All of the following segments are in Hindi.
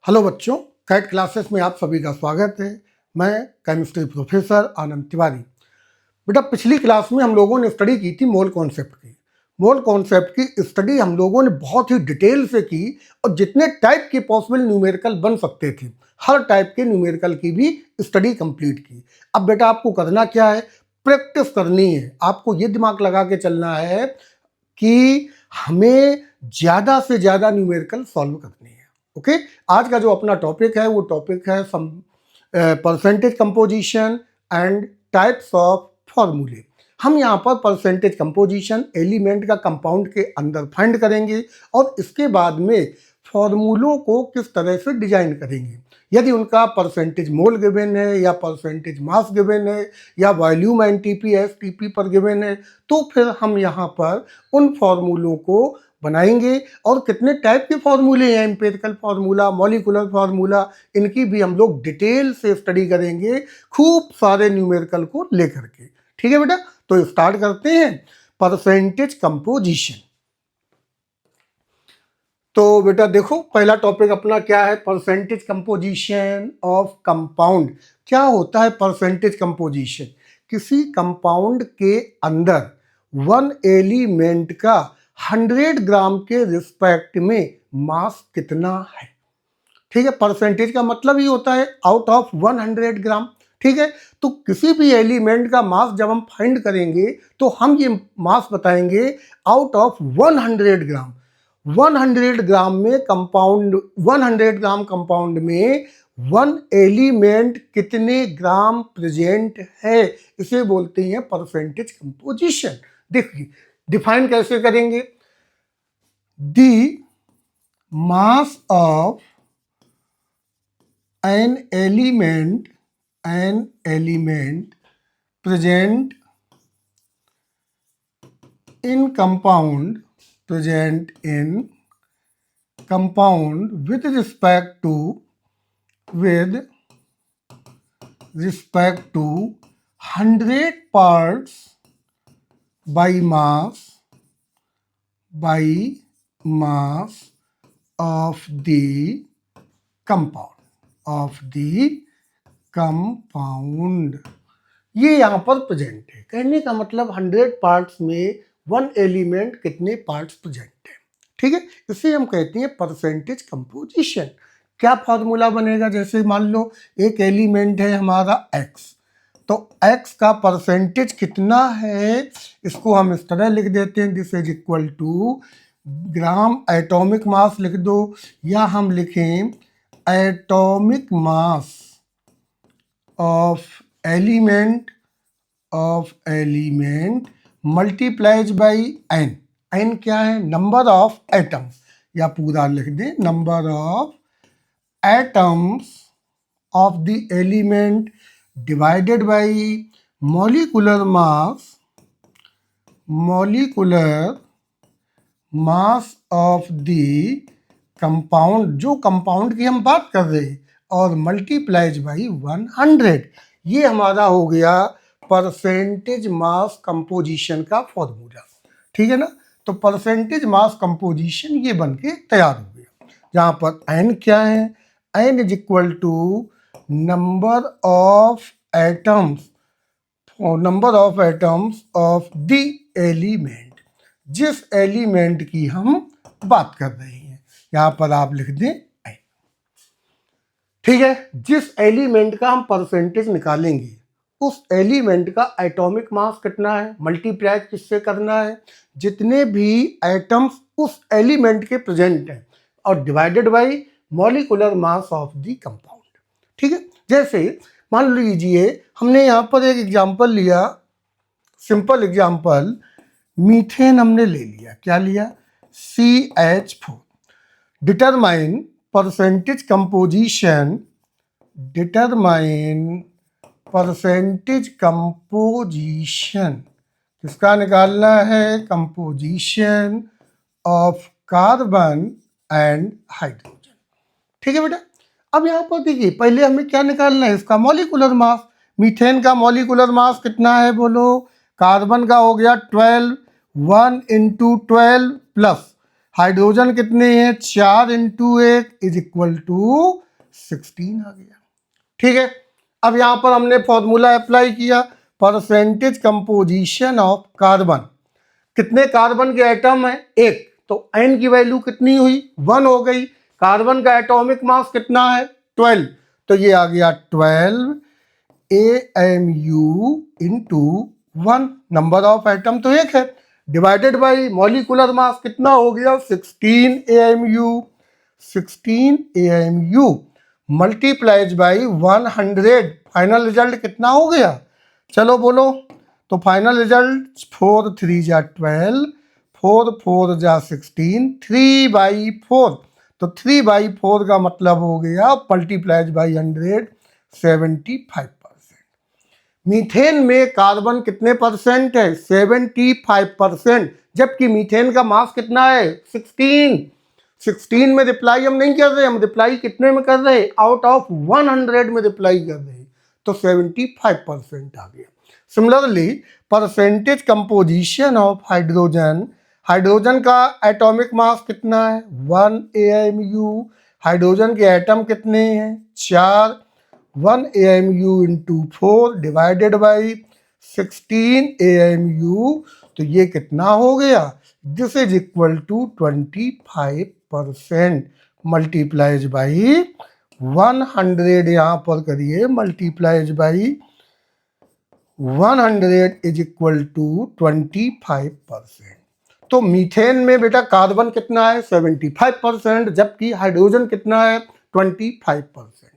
हेलो बच्चों, कैट क्लासेस में आप सभी का स्वागत है। मैं केमिस्ट्री प्रोफेसर आनंद तिवारी। बेटा, पिछली क्लास में हम लोगों ने स्टडी की थी मोल कॉन्सेप्ट की। मोल कॉन्सेप्ट की स्टडी हम लोगों ने बहुत ही डिटेल से की और जितने टाइप के पॉसिबल न्यूमेरिकल बन सकते थे हर टाइप के न्यूमेरिकल की भी स्टडी कंप्लीट की। अब बेटा आपको करना क्या है, प्रैक्टिस करनी है। आपको ये दिमाग लगा के चलना है कि हमें ज़्यादा से ज़्यादा न्यूमेरिकल सॉल्व करनी है। ओके, आज का जो अपना टॉपिक है वो टॉपिक है percentage composition and types of फॉर्मूले। हम यहाँ पर परसेंटेज कंपोजिशन एलिमेंट का कंपाउंड के अंदर फाइंड करेंगे और इसके बाद में फॉर्मूलों को किस तरह से डिजाइन करेंगे। यदि उनका परसेंटेज मोल गिवन है या परसेंटेज मास गिवन है या वॉल्यूम एनटीपी एसटीपी पर गिवन है, तो फिर हम यहाँ पर उन फॉर्मूलों को बनाएंगे। और कितने टाइप के फॉर्मूले हैं, एम्पिरिकल फार्मूला, मॉलिकुलर फार्मूला, इनकी भी हम लोग डिटेल से स्टडी करेंगे खूब सारे न्यूमेरिकल को लेकर के। ठीक है बेटा, तो स्टार्ट करते हैं परसेंटेज कंपोजिशन। तो बेटा देखो, पहला टॉपिक अपना क्या है, परसेंटेज कंपोजिशन ऑफ कंपाउंड। क्या होता है परसेंटेज कंपोजिशन? किसी कंपाउंड के अंदर वन एलिमेंट का 100 ग्राम के रिस्पेक्ट में मास कितना है। ठीक है, परसेंटेज का मतलब ही होता है आउट ऑफ 100 ग्राम। ठीक है, तो किसी भी एलिमेंट का मास जब हम फाइंड करेंगे तो हम ये मास बताएंगे आउट ऑफ 100 ग्राम। 100 ग्राम में कंपाउंड, 100 ग्राम कंपाउंड में वन एलिमेंट कितने ग्राम प्रेजेंट है, इसे बोलते हैं परसेंटेज कंपोजिशन। देखिए डिफाइन कैसे करेंगे, the mass of an element present in compound with respect to 100 parts by mass of the compound ये यहाँ पर प्रेजेंट है। कहने का मतलब 100 पार्ट्स में वन एलिमेंट कितने पार्ट्स प्रेजेंट है। ठीक है, इसे हम कहते हैं परसेंटेज कंपोजिशन। क्या फॉर्मूला बनेगा, जैसे मान लो एक एलिमेंट है हमारा x, तो x का परसेंटेज कितना है, इसको हम इस तरह लिख देते हैं, this is equal to gram atomic mass लिख दो, या हम लिखें atomic mass of element multiplies by n। n क्या है, नंबर ऑफ एटम्स, या पूरा लिख दें number of atoms of the element divided by molecular mass of the compound, जो कंपाउंड की हम बात कर रहे हैं, और मल्टीप्लाइज बाई 100। ये हमारा हो गया परसेंटेज मास कंपोजिशन का फॉर्मूला। ठीक है ना, तो परसेंटेज मास कंपोजिशन ये बन के तैयार हो गया। जहाँ पर n क्या है, n is equal to number of atoms of the element, जिस एलिमेंट की हम बात कर रहे हैं। यहाँ पर आप लिख दें n। ठीक है, जिस एलिमेंट का हम परसेंटेज निकालेंगे उस एलिमेंट का एटॉमिक मास कितना है, मल्टीप्लाई किससे करना है, जितने भी एटम्स उस एलिमेंट के प्रेजेंट हैं, और divided by molecular mass of the compound. ठीक है, जैसे मान लीजिए हमने यहाँ पर एक एग्जांपल लिया, सिंपल एग्जांपल, मीथेन हमने ले लिया। क्या लिया, CH4। डिटरमाइन परसेंटेज कंपोजिशन, किसका निकालना है, composition of carbon and hydrogen. ठीक है बेटा, अब यहाँ पर देखिए पहले हमें क्या निकालना है, इसका मॉलिकुलर मास। मीथेन का मॉलिकुलर मास कितना है बोलो, कार्बन का हो गया 12, 1 × 12 प्लस हाइड्रोजन कितने हैं, 4 इंटू 1 इज इक्वल टू 16 आ गया। ठीक है, अब यहां पर हमने फॉर्मूला अप्लाई किया, परसेंटेज कंपोजिशन ऑफ कार्बन। कितने कार्बन के एटम है, एक, तो एन की वैल्यू कितनी हुई, 1 हो गई। कार्बन का एटॉमिक मास कितना है, 12, तो ये आ गया 12 AMU into 1, number of atom तो एक है, डिवाइडेड बाई मॉलिकुलर मास कितना हो गया, 16 AMU, 16 AMU multiplies by 100, final result कितना हो गया, चलो बोलो। तो फाइनल रिजल्ट 4 3 जा 12, 4 4 जा 16, 3/4, तो 3/4 का मतलब हो गया मल्टीप्लाइज बाई 100, 75%। मीथेन में कार्बन कितने परसेंट है, 75%, जबकि मीथेन का मास कितना है, 16 में रिप्लाई हम नहीं कर रहे, हम रिप्लाई कितने में कर रहे, आउट ऑफ 100 में रिप्लाई कर रहे, तो 75% आ गया। Similarly percentage composition of hydrogen, hydrogen का एटॉमिक मास कितना है, 1 AMU, हाइड्रोजन के एटम कितने हैं, 4, 1 AMU into 4 divided by 16 AMU, तो ये कितना हो गया, this is equal to 25% multiplies by 100, यहाँ पर करिए multiplies by 100 is equal to 25%। तो मीथेन में बेटा कार्बन कितना है, 75%, जबकि हाइड्रोजन कितना है, 25%।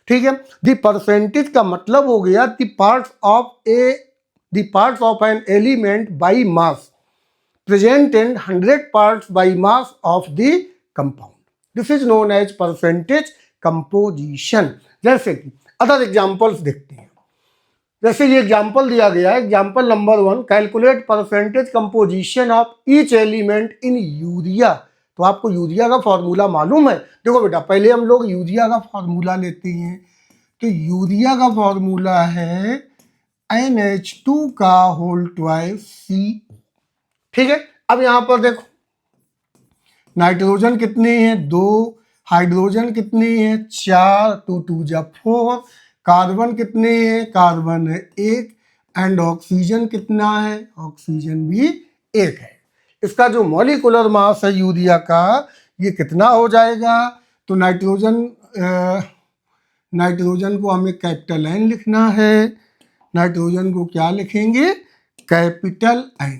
ठीक है, द परसेंटेज का मतलब हो गया the parts of an element by mass present in 100 parts by mass of the compound, this is known as percentage composition. जैसे कि अदर एग्जांपल्स देखते हैं, जैसे ये एग्जांपल दिया गया है, example number 1, calculate percentage composition of each element in urea. तो आपको यूरिया का फॉर्मूला मालूम है, देखो बेटा पहले हम लोग यूरिया का फॉर्मूला लेते हैं, तो यूरिया का फॉर्मूला है NH2 का होल ट्वाइस CO। ठीक है, अब यहां पर देखो नाइट्रोजन कितने हैं, 2, हाइड्रोजन कितने हैं, 4, 2 2 जा 4, कार्बन कितने हैं, कार्बन है 1, एंड ऑक्सीजन कितना है, ऑक्सीजन भी 1 है। इसका जो मॉलिकुलर मास है यूरिया का, ये कितना हो जाएगा, तो नाइट्रोजन को हमें कैपिटल N लिखना है, नाइट्रोजन को क्या लिखेंगे, कैपिटल N।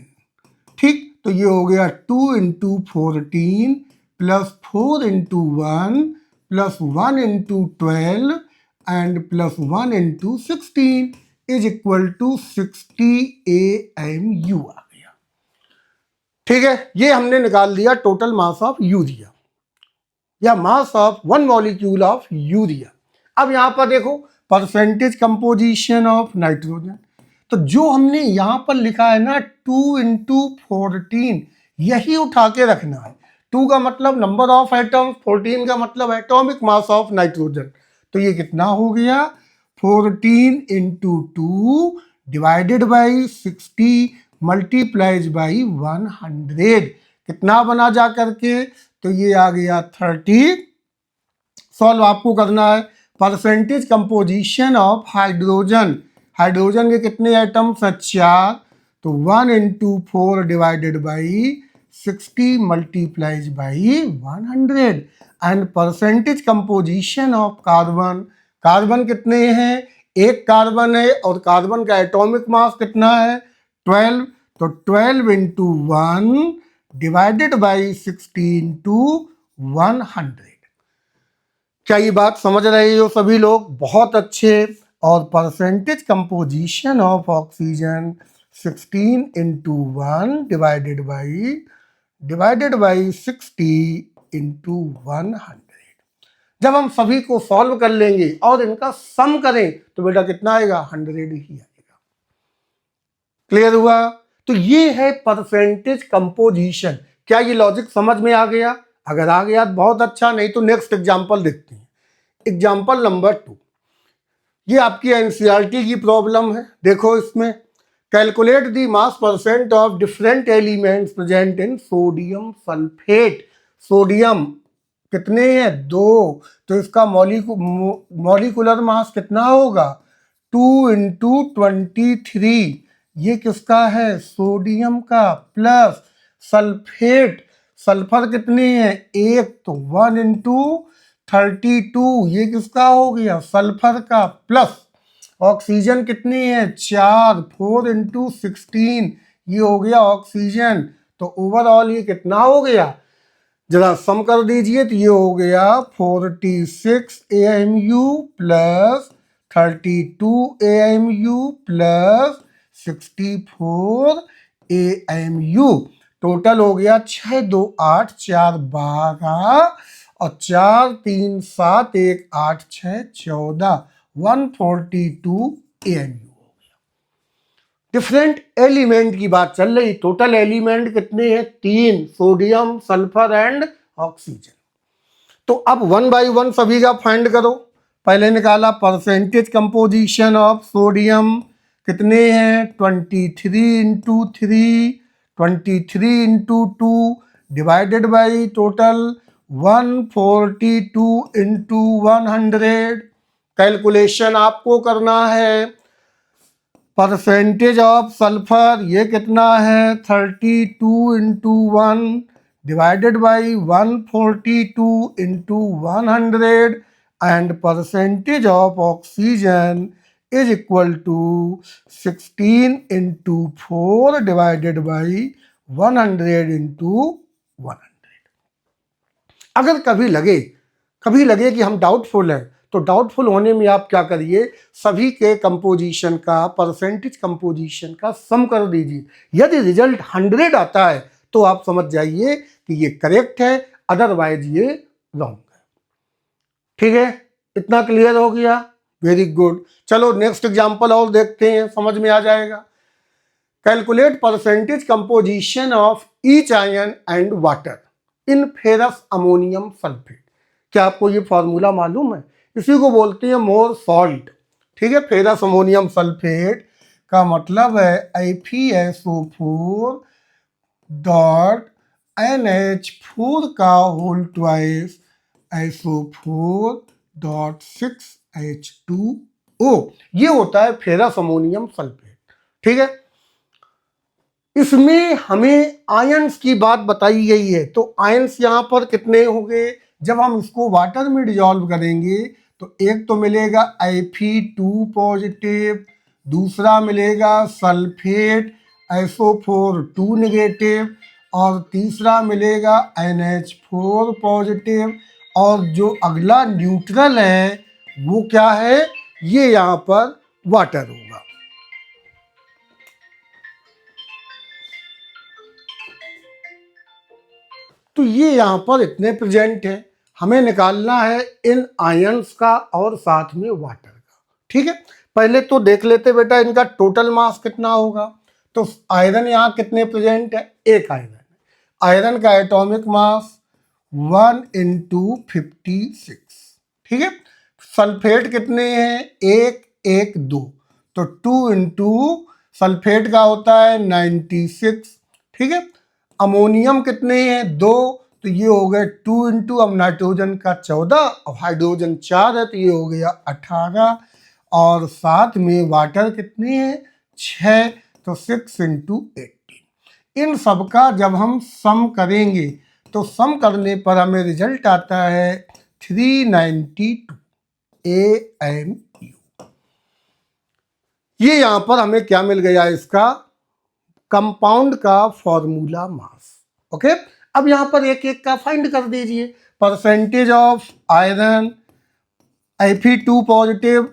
ठीक, तो ये हो गया 2 into 14 plus 4 into 1 plus 1 into 12 and plus 1 into 16 is equal to 60 AMU आ गया। ठीक है, ये हमने निकाल दिया टोटल मास ऑफ यूरिया या mass of one molecule of urea. अब यहां पर देखो परसेंटेज कंपोजिशन ऑफ नाइट्रोजन, तो जो हमने यहां पर लिखा है ना 2 इंटू 14, यही उठा के रखना है। 2 का मतलब नंबर ऑफ एटम्स, 14 का मतलब एटॉमिक मास ऑफ नाइट्रोजन, तो ये कितना हो गया, 14 into 2 divided by 60 multiplies by 100, कितना बना जा करके, तो ये आ गया 30। सॉल्व आपको करना है, percentage composition of hydrogen, hydrogen के कितने एटम्स हैं, 4, तो 1 into 4 divided by 60 multiplies by 100, and percentage composition of carbon, carbon कितने हैं, एक कार्बन है और कार्बन का एटॉमिक मास कितना है, 12, तो 12 इंटू 1 डिवाइडेड बाई 16 टू 100। क्या ये बात समझ रहे हो सभी लोग, बहुत अच्छे। और percentage composition of oxygen 16 into 1 divided by 60 into 100। जब हम सभी को सॉल्व कर लेंगे और इनका सम करें तो बेटा कितना आएगा, 100 ही आएगा। क्लियर हुआ, तो ये है परसेंटेज कंपोजिशन। क्या ये लॉजिक समझ में आ गया, अगर आ गया तो बहुत अच्छा, नहीं तो नेक्स्ट एग्जांपल देखते हैं। एग्जांपल नंबर 2, ये आपकी एनसीईआरटी की प्रॉब्लम है। देखो इसमें calculate the mass percent of different elements present in sodium sulphate. Sodium कितने हैं 2, तो इसका मॉलिकुलर मास कितना होगा 2 इंटू 23। ये किसका है सोडियम का, प्लस सल्फेट सल्फर कितने हैं 1, तो 1 इंटू 32, ये किसका हो गया सल्फर का, प्लस ऑक्सीजन कितनी है 4, 4 इंटू 16, ये हो गया ऑक्सीजन। तो ओवरऑल ये कितना हो गया, जरा सम कर दीजिए, तो ये हो गया 46 AMU plus 32 AMU plus 64 AMU। Total हो गया 6 2 8 4 12 और 4 3 7 1 8 6 14, 142 AMU। डिफरेंट एलिमेंट की बात चल रही, टोटल एलिमेंट कितने हैं 3, सोडियम सल्फर एंड ऑक्सीजन। तो अब 1 बाई 1 सभी का फाइंड करो। पहले निकाला परसेंटेज कंपोजिशन ऑफ सोडियम, कितने हैं 23 into 3, 23 into 2 divided by total 142 into 100। Calculation आपको करना है। परसेंटेज ऑफ सल्फर ये कितना है 32 into 1 divided by 142 into 100 and percentage of oxygen is equal to 16 into 4 divided by 100 into 100। अगर कभी लगे कि हम डाउटफुल हैं, तो डाउटफुल होने में आप क्या करिए, सभी के कंपोजिशन का परसेंटेज कंपोजिशन का सम कर दीजिए। यदि रिजल्ट 100 आता है तो आप समझ जाइए कि ये करेक्ट है, अदरवाइज ये रॉन्ग है। ठीक है, इतना क्लियर हो गया, वेरी गुड। चलो नेक्स्ट एग्जांपल और देखते हैं, समझ में आ जाएगा। Calculate percentage composition of each ion and water in ferrous ammonium sulphate. क्या आपको ये फॉर्मूला मालूम है? इसी को बोलते हैं मोर सॉल्ट। ठीक है, फेरस अमोनियम सल्फेट का मतलब है FeSO4 डॉट NH4 का whole twice SO4 dot 6H2O। ये होता है फेरस अमोनियम सल्फेट। ठीक है, इसमें हमें आयंस की बात बताई गई है। तो आयंस यहाँ पर कितने होंगे, जब हम इसको वाटर में डिजॉल्व करेंगे तो एक तो मिलेगा Fe2 पॉजिटिव, दूसरा मिलेगा सल्फेट SO4 2 नेगेटिव, और तीसरा मिलेगा NH4 पॉजिटिव, और जो अगला न्यूट्रल है वो क्या है, ये यहाँ पर वाटर होगा। तो ये यहाँ पर इतने प्रेजेंट है, हमें निकालना है इन आयंस का और साथ में वाटर का। ठीक है, पहले तो देख लेते बेटा इनका टोटल मास कितना होगा। तो आयरन यहाँ कितने प्रेजेंट है, एक आयरन। आयरन का एटॉमिक मास 1 इंटू 56। ठीक है, सल्फेट कितने हैं 1 1 2, तो 2 इंटू सल्फेट का होता है 96। ठीक है, अमोनियम कितने हैं 2, तो ये हो गए 2 इंटू, अब नाइट्रोजन का 14 और हाइड्रोजन 4 है तो ये हो गया 18, और साथ में वाटर कितने हैं 6, तो 6 इंटू 18। इन सब का जब हम सम करेंगे तो सम करने पर हमें रिजल्ट आता है 392 AMU। ये यहां पर हमें क्या मिल गया, इसका कंपाउंड का फॉर्मूला मास। ओके, अब यहां पर एक एक का फाइंड कर दीजिए। Percentage of iron, Fe2 positive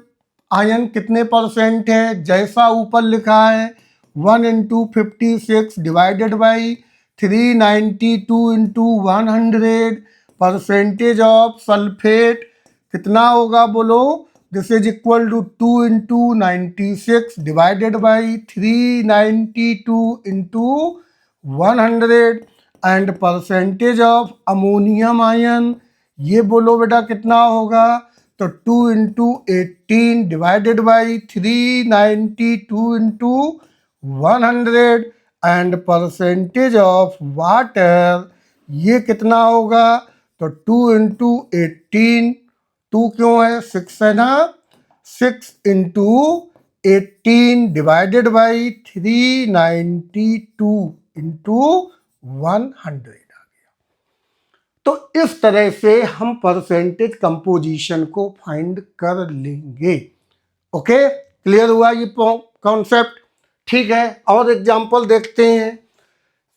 ion कितने परसेंट है, जैसा ऊपर लिखा है 1 into 56 divided by 392 into 100। Percentage of sulphate कितना होगा बोलो, this is equal to 2 into 96 divided by 392 into 100। And percentage of ammonium ion, ये बोलो बेटा कितना होगा, तो 2 into 18 divided by 392 into 100। And percentage of water, ये कितना होगा, तो 2 इंटू 18, 2 क्यों है, 6 है ना, 6 इंटू 18 डिवाइडेड बाई 392 इंटू 100 आ गया। तो इस तरह से हम परसेंटेज कंपोजिशन को फाइंड कर लेंगे। ओके, क्लियर हुआ ये कॉन्सेप्ट? ठीक है, और एग्जांपल देखते हैं।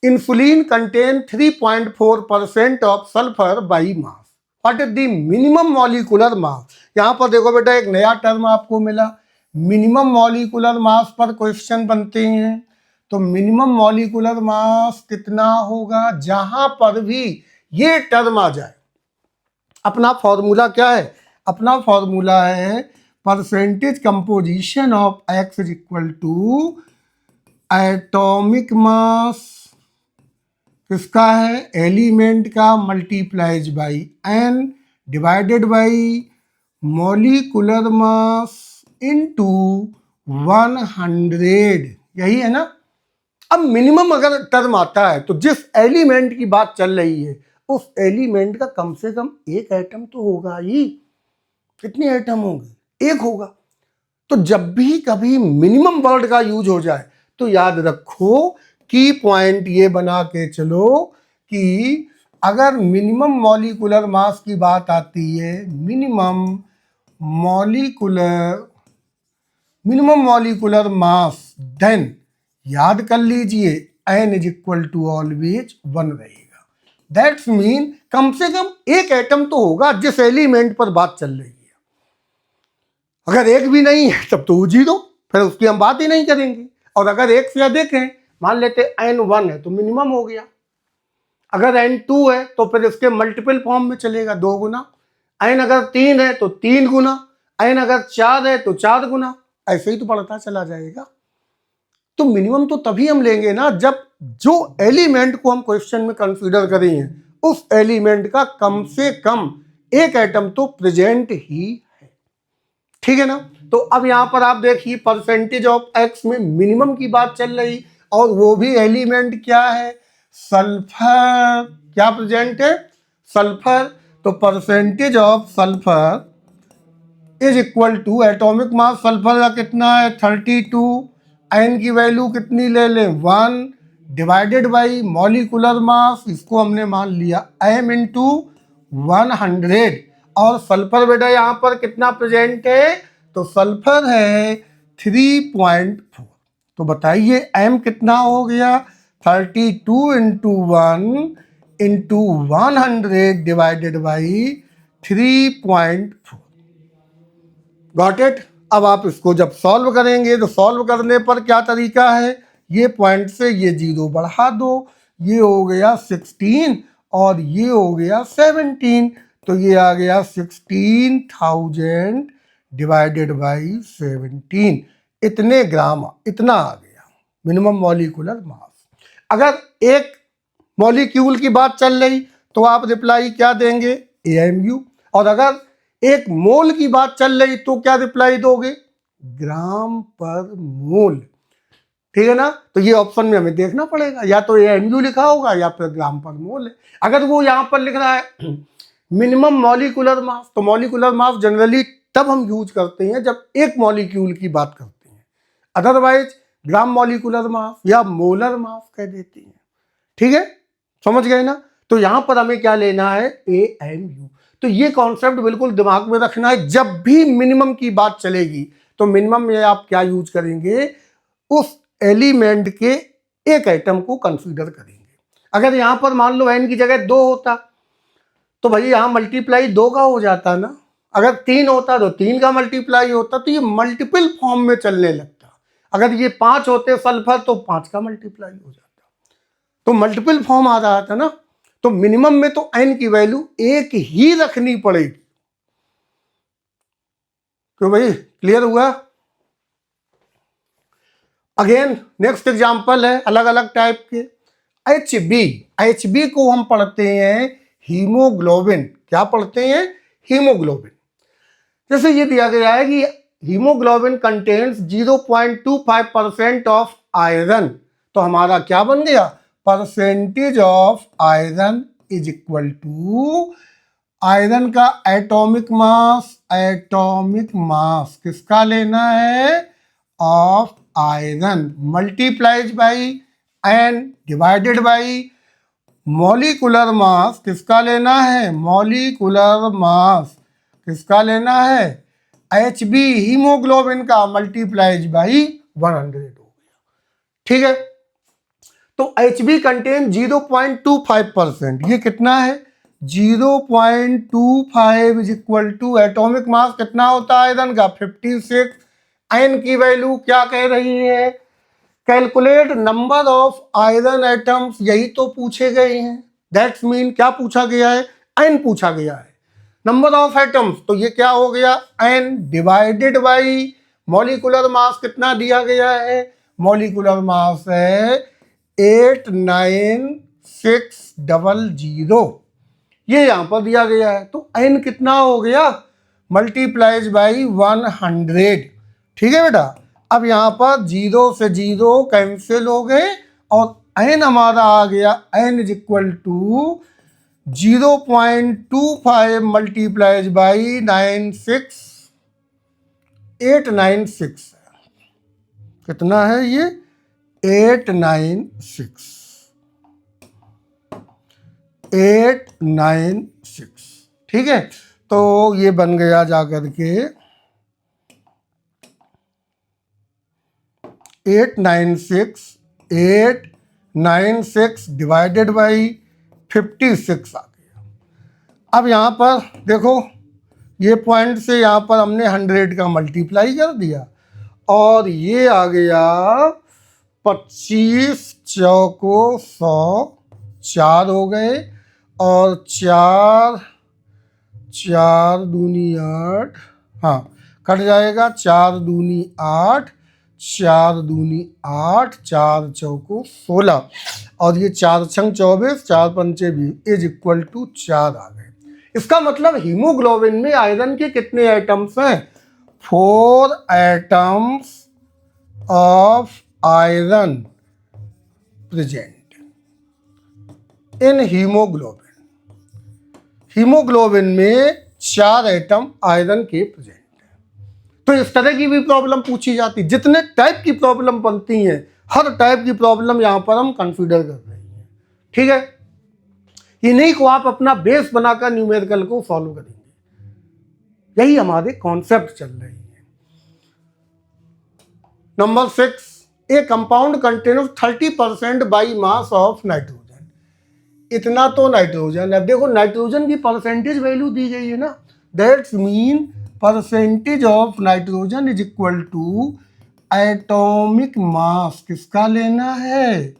Insulin contain 3.4% of sulphur by mass, what is the minimum molecular mass. यहां पर देखो बेटा, एक नया टर्म आपको मिला, मिनिमम मॉलिक्यूलर मास पर क्वेश्चन बनते हैं। तो मिनिमम मॉलिक्यूलर मास कितना होगा, जहां पर भी ये टर्म आ जाए। अपना फॉर्मूला क्या है, अपना फॉर्मूला है percentage composition of x is equal to atomic mass किसका है, एलिमेंट का, multiplies by n divided by molecular mass into 100, यही है ना। अब मिनिमम अगर टर्म आता है तो जिस एलिमेंट की बात चल रही है उस एलिमेंट का कम से कम एक एटम तो होगा ही। कितने एटम होंगे, एक होगा। तो जब भी कभी मिनिमम वर्ड का यूज हो जाए तो याद रखो, की पॉइंट ये बना के चलो कि अगर मिनिमम मॉलिक्यूलर मास की बात आती है, मिनिमम मॉलिक्यूलर मास, देन याद कर लीजिए n is equal to always 1 रहेगा। दैट्स मीन कम से कम एक एटम तो होगा जिस एलिमेंट पर बात चल रही है। अगर एक भी नहीं है तब तो जीरो, फिर उसकी हम बात ही नहीं करेंगे। और अगर एक से अधिक है, मान लेते n1 है तो मिनिमम हो गया। अगर n2 है तो फिर इसके मल्टीपल फॉर्म में चलेगा, 2 गुना। n अगर 3 है तो 3 गुना, n अगर 4 है तो 4 गुना, ऐसे ही तो बढ़ता चला जाएगा। तो मिनिमम तो तभी हम लेंगे ना जब जो एलिमेंट को हम क्वेश्चन में कंसीडर करेंगे उस एलिमेंट का कम से कम एक एटम तो प्रेजेंट ही है। ठीक है ना। तो अब यहां पर आप देखिए परसेंटेज ऑफ एक्स में मिनिमम की बात चल रही, और वो भी एलिमेंट क्या है, सल्फर। क्या प्रेजेंट है, सल्फर। तो percentage of sulphur is equal to atomic mass sulphur का कितना है 32, एन की वैल्यू कितनी ले लें 1 डिवाइडेड बाई मॉलिक्यूलर मास, इसको हमने मान लिया m इंटू 100। और सल्फर बेटा यहाँ पर कितना प्रेजेंट है, तो सल्फर है 3.4। तो बताइए m कितना हो गया, 32 into 1 into 100 divided by 3.4। Got it. अब आप इसको जब सॉल्व करेंगे तो सॉल्व करने पर क्या तरीका है, ये पॉइंट से ये 0 बढ़ा दो, ये हो गया 16 और ये हो गया 17, तो ये आ गया 16,000 डिवाइडेड बाई 17, इतने ग्राम, इतना आ गया मिनिमम मॉलिक्यूलर मास। अगर एक मॉलिक्यूल की बात चल रही तो आप रिप्लाई क्या देंगे, AMU। और अगर एक मोल की बात चल रही तो क्या रिप्लाई दोगे, ग्राम पर मोल। ठीक है ना। तो ये ऑप्शन में हमें देखना पड़ेगा, या तो AMU लिखा होगा या फिर ग्राम पर मोल है। अगर वो यहां पर लिख रहा है मिनिमम मॉलिक्यूलर मास, तो मॉलिक्यूलर मास जनरली तब हम यूज करते हैं जब एक मॉलिक्यूल की बात करते हैं, अदरवाइज ग्राम मॉलिक्यूलर मास या मोलर मास कह देते हैं। ठीक है, समझ गए ना। तो यहां पर हमें क्या लेना है, AMU। तो ये कॉन्सेप्ट बिल्कुल दिमाग में रखना है, जब भी मिनिमम की बात चलेगी तो मिनिमम में आप क्या यूज करेंगे, उस एलिमेंट के एक आइटम को कंसीडर करेंगे। अगर यहां पर मान लो n की जगह 2 होता तो भाई यहां मल्टीप्लाई 2 का हो जाता ना, अगर 3 होता तो 3 का मल्टीप्लाई होता, तो ये मल्टीपल फॉर्म में चलने लगता। अगर ये 5 होते सल्फर तो 5 का मल्टीप्लाई हो जाता, तो मल्टीपल फॉर्म आ रहा था ना। तो मिनिमम में तो n की वैल्यू 1 ही रखनी पड़ेगी। तो भाई क्लियर हुआ। अगेन नेक्स्ट एग्जांपल है अलग अलग टाइप के, HB को हम पढ़ते हैं हीमोग्लोबिन। क्या पढ़ते हैं, हीमोग्लोबिन। जैसे ये दिया गया है कि हीमोग्लोबिन कंटेन्स 0.25% ऑफ आयरन, तो हमारा क्या बन गया, percentage of iron is equal to iron का एटॉमिक मास किसका लेना है, of iron, multiplies by n divided by molecular mass किसका लेना है, मॉलिक्यूलर मास किसका लेना है, HB हीमोग्लोबिन का, मल्टीप्लाइज बाई 100 हो गया। ठीक है, तो HB कंटेन 0.25%, ये कितना है 0.25 is equal to atomic mass कितना होता है आयरन का 56, आयन की वैल्यू क्या कह रही है, calculate number of iron atoms, यही तो पूछे गए हैं, दैट्स मीन क्या पूछा गया है, आयन पूछा गया है, नंबर ऑफ एटम्स, तो ये क्या हो गया n divided by molecular mass कितना दिया गया है, मॉलिक्यूलर मास है 89600, ये यहां पर दिया गया है, तो एन कितना हो गया मल्टीप्लाइज बाई 100। ठीक है बेटा, अब यहां पर 0 से 0 कैंसिल हो गए और एन हमारा आ गया, n is equal to 0.25 multiplies by 896, कितना है ये 896। ठीक है, तो ये बन गया जाकर के 896 डिवाइडेड बाई 56 आ गया। अब यहाँ पर देखो ये पॉइंट से यहाँ पर हमने 100 का मल्टीप्लाई कर दिया और ये आ गया 25 चौको 100, 4 हो गए और 4 दूनी 8, हाँ कट जाएगा, 4 दूनी 8, 4 दूनी 8, 4 चौको 16 और ये 4 छंग 24, 4 पंचे 20 इज इक्वल टू 4 आ गए। इसका मतलब हीमोग्लोबिन में आयरन के कितने एटम्स हैं, 4 atoms of iron present in haemoglobin. Haemoglobin में 4 एटम आयरन के प्रेजेंट है। तो इस तरह की भी प्रॉब्लम पूछी जाती, जितने टाइप की प्रॉब्लम बनती हैं हर टाइप की प्रॉब्लम यहां पर हम कंसीडर कर रहे हैं। ठीक है, इन्हीं को आप अपना बेस बनाकर न्यूमेरिकल को सॉल्व करेंगे, यही हमारे कॉन्सेप्ट चल रहे हैं। Number 6, A compound contains 30% by mass of nitrogen. इतना तो नाइट्रोजन, अब देखो नाइट्रोजन की परसेंटेज वैल्यू दी गई है ना, that's mean percentage of nitrogen is equal to atomic mass किसका लेना है,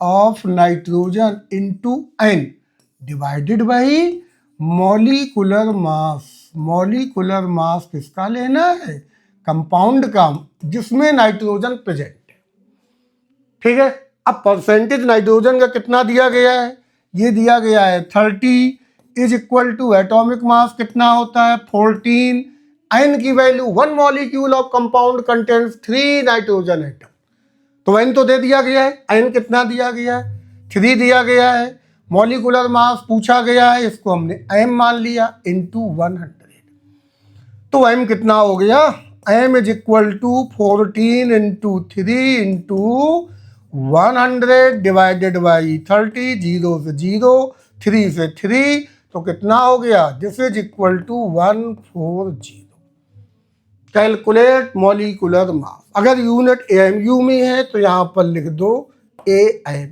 of nitrogen into n divided by molecular mass. Molecular mass किसका लेना है, कंपाउंड का जिसमें नाइट्रोजन प्रेजेंट है। ठीक है, अब परसेंटेज नाइट्रोजन का कितना दिया गया है, ये दिया गया है 30 is equal to atomic mass कितना होता है 14, एन की value 1 molecule of compound contains 3 nitrogen atom, तो एन तो दे दिया गया है, एन कितना दिया गया है 3 दिया गया है, मॉलिक्यूलर मास पूछा गया है, इसको हमने एम मान लिया इनटू 100, तो एम कितना हो गया, m is equal to 14 into 3 into 100 divided by 30, 0 से 0, 3 से 3, तो कितना हो गया, this is equal to 140। Calculate molecular mass, अगर यूनिट एएमयू में है तो यहां पर लिख दो एएम।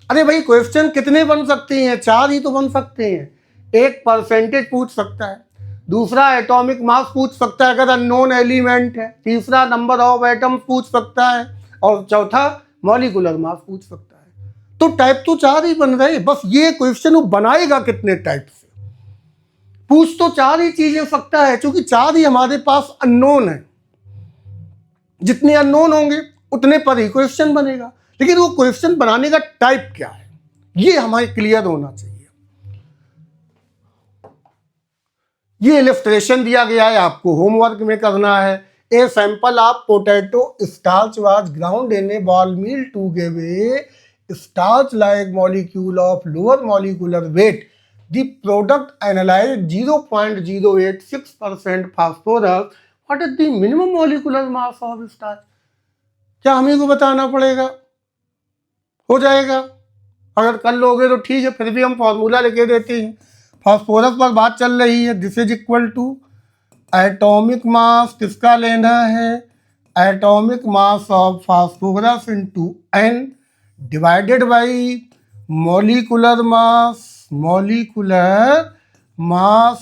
अरे भाई क्वेश्चन कितने बन सकते हैं, 4 ही तो बन सकते हैं। एक परसेंटेज पूछ सकता है, दूसरा एटॉमिक मास पूछ सकता है अगर अननोन एलिमेंट है, तीसरा नंबर ऑफ एटम्स पूछ सकता है और चौथा मॉलिक्यूलर मास पूछ सकता है। तो टाइप तो 4 ही बन रहे, बस ये क्वेश्चन वो बनाएगा कितने टाइप से, पूछ तो 4 ही चीजें सकता है, क्योंकि 4 ही हमारे पास अननोन है। जितने अननोन होंगे उतने पर ही क्वेश्चन बनेगा, लेकिन वो क्वेश्चन बनाने का टाइप क्या है ये हमें क्लियर होना चाहिए। ये इलस्ट्रेशन दिया गया है, आपको होमवर्क में करना है। A sample of potato starch was ground in a ball mill to give starch like molecule of lower molecular weight, the product analyzed 0.086% phosphorus. What is the minimum molecular mass of starch? क्या हमें को बताना पड़ेगा? हो जाएगा, अगर कर लोगे तो ठीक है, फिर भी हम फॉर्मूला लिखे देते हैं। फास्फोरस पर बात चल रही है, this is equal to atomic mass किसका लेना है, atomic mass of phosphorus into n divided by molecular mass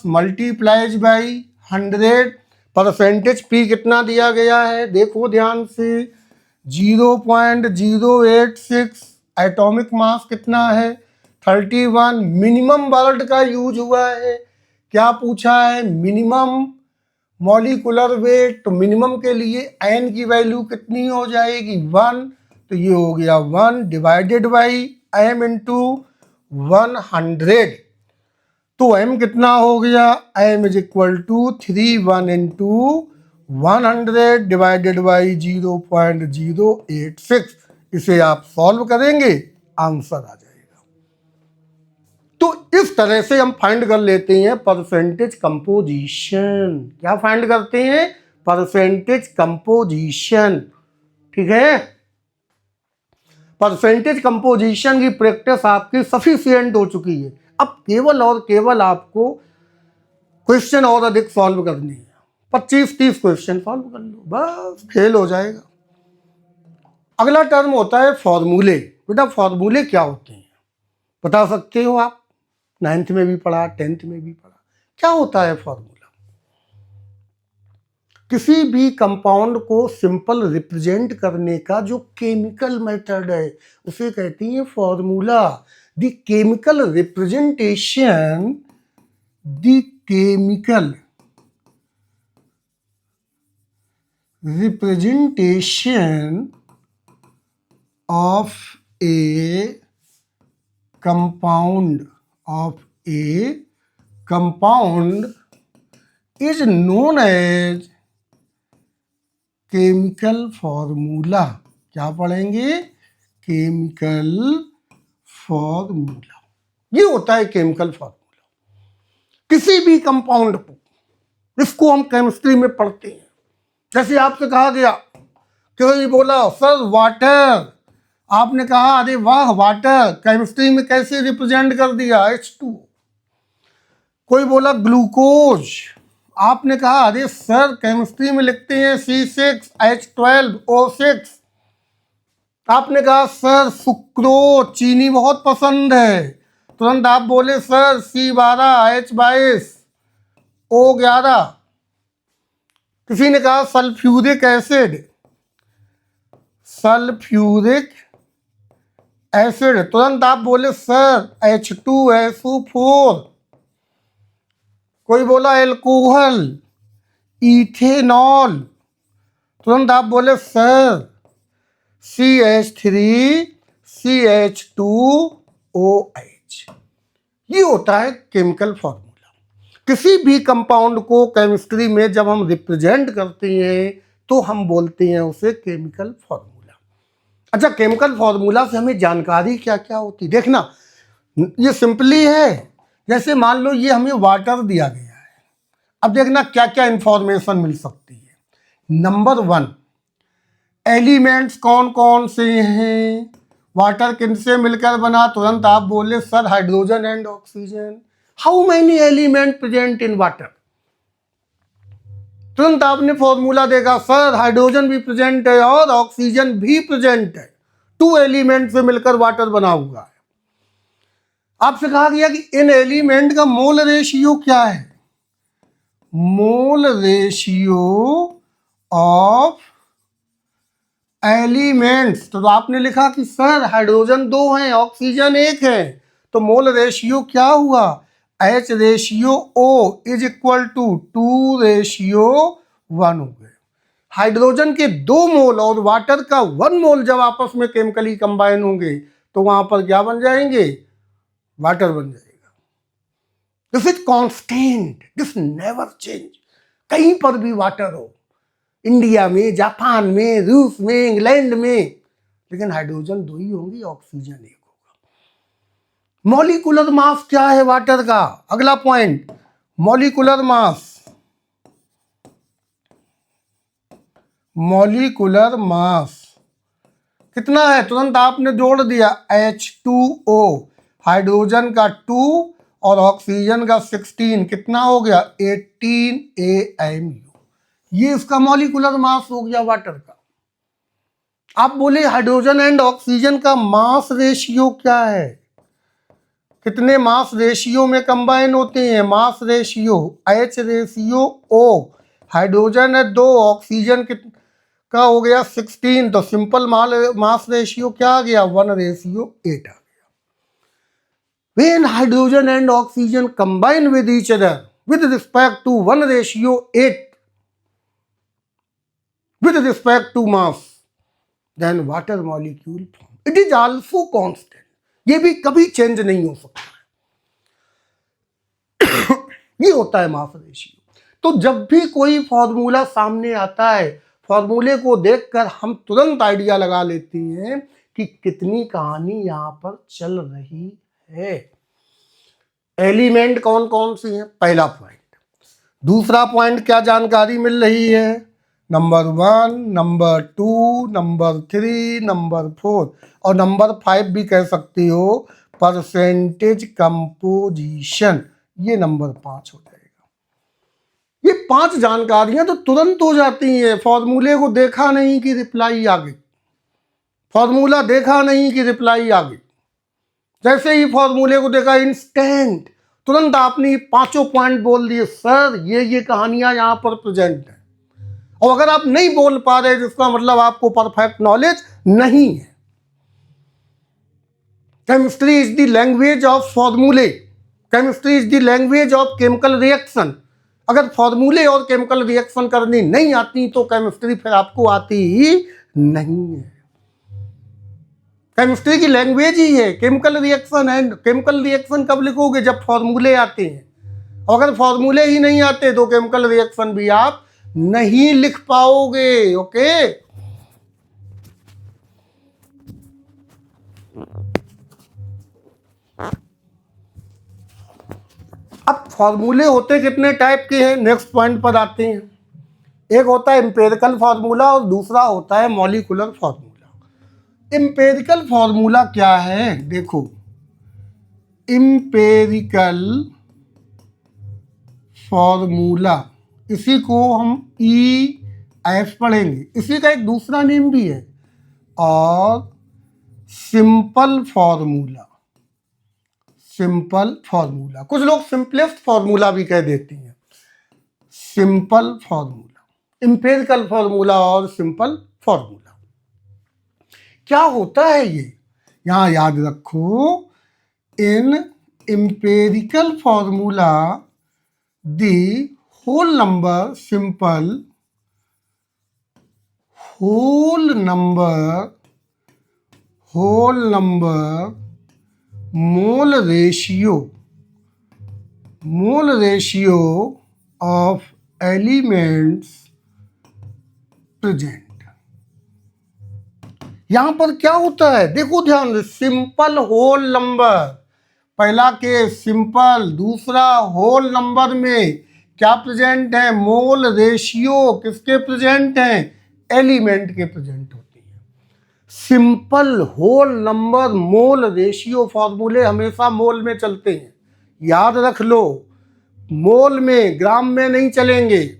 multiplies by 100। Percentage P कितना दिया गया है, देखो ध्यान से, 0.086। एटॉमिक मास कितना है, 31। मिनिमम वर्ड का यूज हुआ है, क्या पूछा है, मिनिमम मॉलिक्यूलर वेट, तो मिनिमम के लिए एन की वैल्यू कितनी हो जाएगी, 1। तो ये हो गया 1 डिवाइडेड बाई एम इंटू 100। तो एम कितना हो गया, m is equal to 31 into 100 divided by 0.086। इसे आप सॉल्व करेंगे, आंसर आ जाएगा। तो इस तरह से हम फाइंड कर लेते हैं परसेंटेज कंपोजिशन। क्या फाइंड करते हैं, परसेंटेज कंपोजिशन, ठीक है। परसेंटेज कंपोजिशन की प्रैक्टिस आपकी सफिशिएंट हो चुकी है। अब केवल और केवल आपको क्वेश्चन और अधिक सॉल्व करनी है। 25-30 क्वेश्चन सॉल्व कर लो, बस फेल हो जाएगा। अगला टर्म होता है फॉर्मूले। बेटा फॉर्मूले क्या होते हैं बता सकते हो आप, 9th में भी पढ़ा, 10th में भी पढ़ा। क्या होता है फॉर्मूला, किसी भी कंपाउंड को सिंपल रिप्रेजेंट करने का जो केमिकल मेथड है उसे कहती है formula. The chemical representation, the chemical representation of a compound is known as chemical formula। क्या पढ़ेंगे, केमिकल फॉर्मूला। ये होता है केमिकल फॉर्मूला किसी भी कंपाउंड को। इसको हम केमिस्ट्री में पढ़ते हैं। जैसे आपसे कहा गया, कोई बोला सर वाटर, आपने कहा अरे वाह वाटर केमिस्ट्री में कैसे रिप्रेजेंट कर दिया, H2। कोई बोला ग्लूकोज, आपने कहा अरे सर केमिस्ट्री में लिखते हैं C6H12O6। आपने कहा सर सुक्रोज, चीनी बहुत पसंद है, तुरंत आप बोले सर C12H22O11। किसी ने कहा सल्फ्यूरिक एसिड, तुरंत आप बोले सर H2SO4। कोई बोला एल्कोहल, इथेनॉल, तुरंत आप बोले सर CH3CH2OH। ये होता है केमिकल फॉर्मूला। किसी भी कंपाउंड को केमिस्ट्री में जब हम रिप्रेजेंट करते हैं तो हम बोलते हैं उसे केमिकल फॉर्मूला। अच्छा, केमिकल फॉर्मूला से हमें जानकारी क्या क्या होती है, देखना ये सिंपली है। जैसे मान लो ये हमें वाटर दिया गया है, अब देखना क्या क्या इंफॉर्मेशन मिल सकती है। नंबर 1, एलिमेंट्स कौन कौन से हैं, वाटर किनसे मिलकर बना, तुरंत आप बोले sir hydrogen and oxygen. How many element present in water, तुरंत आपने फॉर्मूला देखा सर हाइड्रोजन भी प्रेजेंट है और ऑक्सीजन भी प्रेजेंट है, 2 एलिमेंट से मिलकर वाटर बना हुआ है। आपसे कहा गया कि इन एलिमेंट का मोल रेशियो क्या है, मोल रेशियो ऑफ एलिमेंट्स। तो आपने लिखा कि सर हाइड्रोजन 2 हैं, ऑक्सीजन 1 है, तो मोल रेशियो क्या हुआ, H ratio O is equal to 2:1 हो गए। हाइड्रोजन के 2 मोल और वाटर का 1 मोल जब आपस में केमिकली कंबाइन होंगे तो वहां पर क्या बन जाएंगे, वाटर बन जाएगा। This is constant, this never change. कहीं पर भी वाटर हो, इंडिया में, जापान में, रूस में, इंग्लैंड में, लेकिन हाइड्रोजन 2 ही होंगी, ऑक्सीजन 1 होगा। मॉलिक्यूलर मास क्या है वाटर का? अगला point, molecular mass. Molecular mass कितना है? तुरंत आपने जोड़ दिया, H2O, हाइड्रोजन का 2 और ऑक्सीजन का 16, कितना हो गया? 18 AMU। ये इसका मॉलिक्यूलर मास हो गया वाटर का। आप बोले हाइड्रोजन एंड ऑक्सीजन का मास रेशियो क्या है? कितने मास रेशियो में कंबाइन होते हैं? Mass ratio H ratio O, hydrogen है 2, ऑक्सीजन का हो गया 16, तो सिंपल मास रेशियो क्या आ गया? 1:8 आ गया। When hydrogen and oxygen combine with each other with respect to 1:8 with respect to mass, then water molecule form. It is also constant. ये भी कभी चेंज नहीं हो सकता है। ये होता है मास रेशियो। तो जब भी कोई फॉर्मूला सामने आता है, फॉर्मूले को देखकर हम तुरंत आइडिया लगा लेते हैं कि कितनी कहानी यहां पर चल रही है। एलिमेंट कौन कौन सी हैं? पहला पॉइंट। दूसरा पॉइंट क्या जानकारी मिल रही है? नंबर 1, नंबर 2, नंबर 3, नंबर 4 और नंबर 5 भी कह सकती हो, परसेंटेज कंपोजिशन। ये नंबर 5 हो जाएगा। ये 5 जानकारियां तो तुरंत हो जाती हैं। फॉर्मूले को देखा नहीं कि रिप्लाई आ गई, फॉर्मूला देखा नहीं कि रिप्लाई आ गई। जैसे ही फॉर्मूले को देखा, इंस्टेंट तुरंत आपने 5 पॉइंट बोल दिए, सर ये कहानियां यहां पर प्रेजेंट है। और अगर आप नहीं बोल पा रहे, जिसका मतलब आपको परफेक्ट नॉलेज नहीं है। Chemistry is the language of formulae, chemistry is the language of chemical reaction. अगर फॉर्मूले और केमिकल रिएक्शन करनी नहीं आती तो केमिस्ट्री फिर आपको आती ही नहीं है। केमिस्ट्री की लैंग्वेज ही है केमिकल रिएक्शन है। केमिकल रिएक्शन कब लिखोगे? जब फॉर्मूले आते हैं। अगर फॉर्मूले ही नहीं आते तो केमिकल रिएक्शन भी आप नहीं लिख पाओगे। ओके, अब फॉर्मूले होते कितने टाइप के हैं? नेक्स्ट पॉइंट पर आते हैं। एक होता है एम्पिरिकल फार्मूला और दूसरा होता है मॉलिक्यूलर फार्मूला। एम्पिरिकल फार्मूला क्या है? देखो, एम्पिरिकल फार्मूला, इसी को हम EF पढ़ेंगे। इसी का एक दूसरा नेम भी है, और सिंपल फार्मूला। सिंपल फार्मूला, कुछ लोग सिंपलेस्ट फार्मूला भी कह देते हैं। सिंपल फार्मूला, एम्पिरिकल फार्मूला और सिंपल फार्मूला क्या होता है? ये यहां याद रखो, in empirical formula the whole number simple, whole number mole ratio of elements present. यहां पर क्या होता है? देखो ध्यान से, सिंपल होल नंबर, पहला केस सिंपल, दूसरा होल नंबर में क्या प्रेजेंट है? मोल रेशियो किसके प्रेजेंट हैं? एलिमेंट के प्रेजेंट होती है। Simple whole number mole ratio फॉर्मूले हमेशा मोल में चलते हैं, याद रख लो। मोल में, ग्राम में नहीं चलेंगे।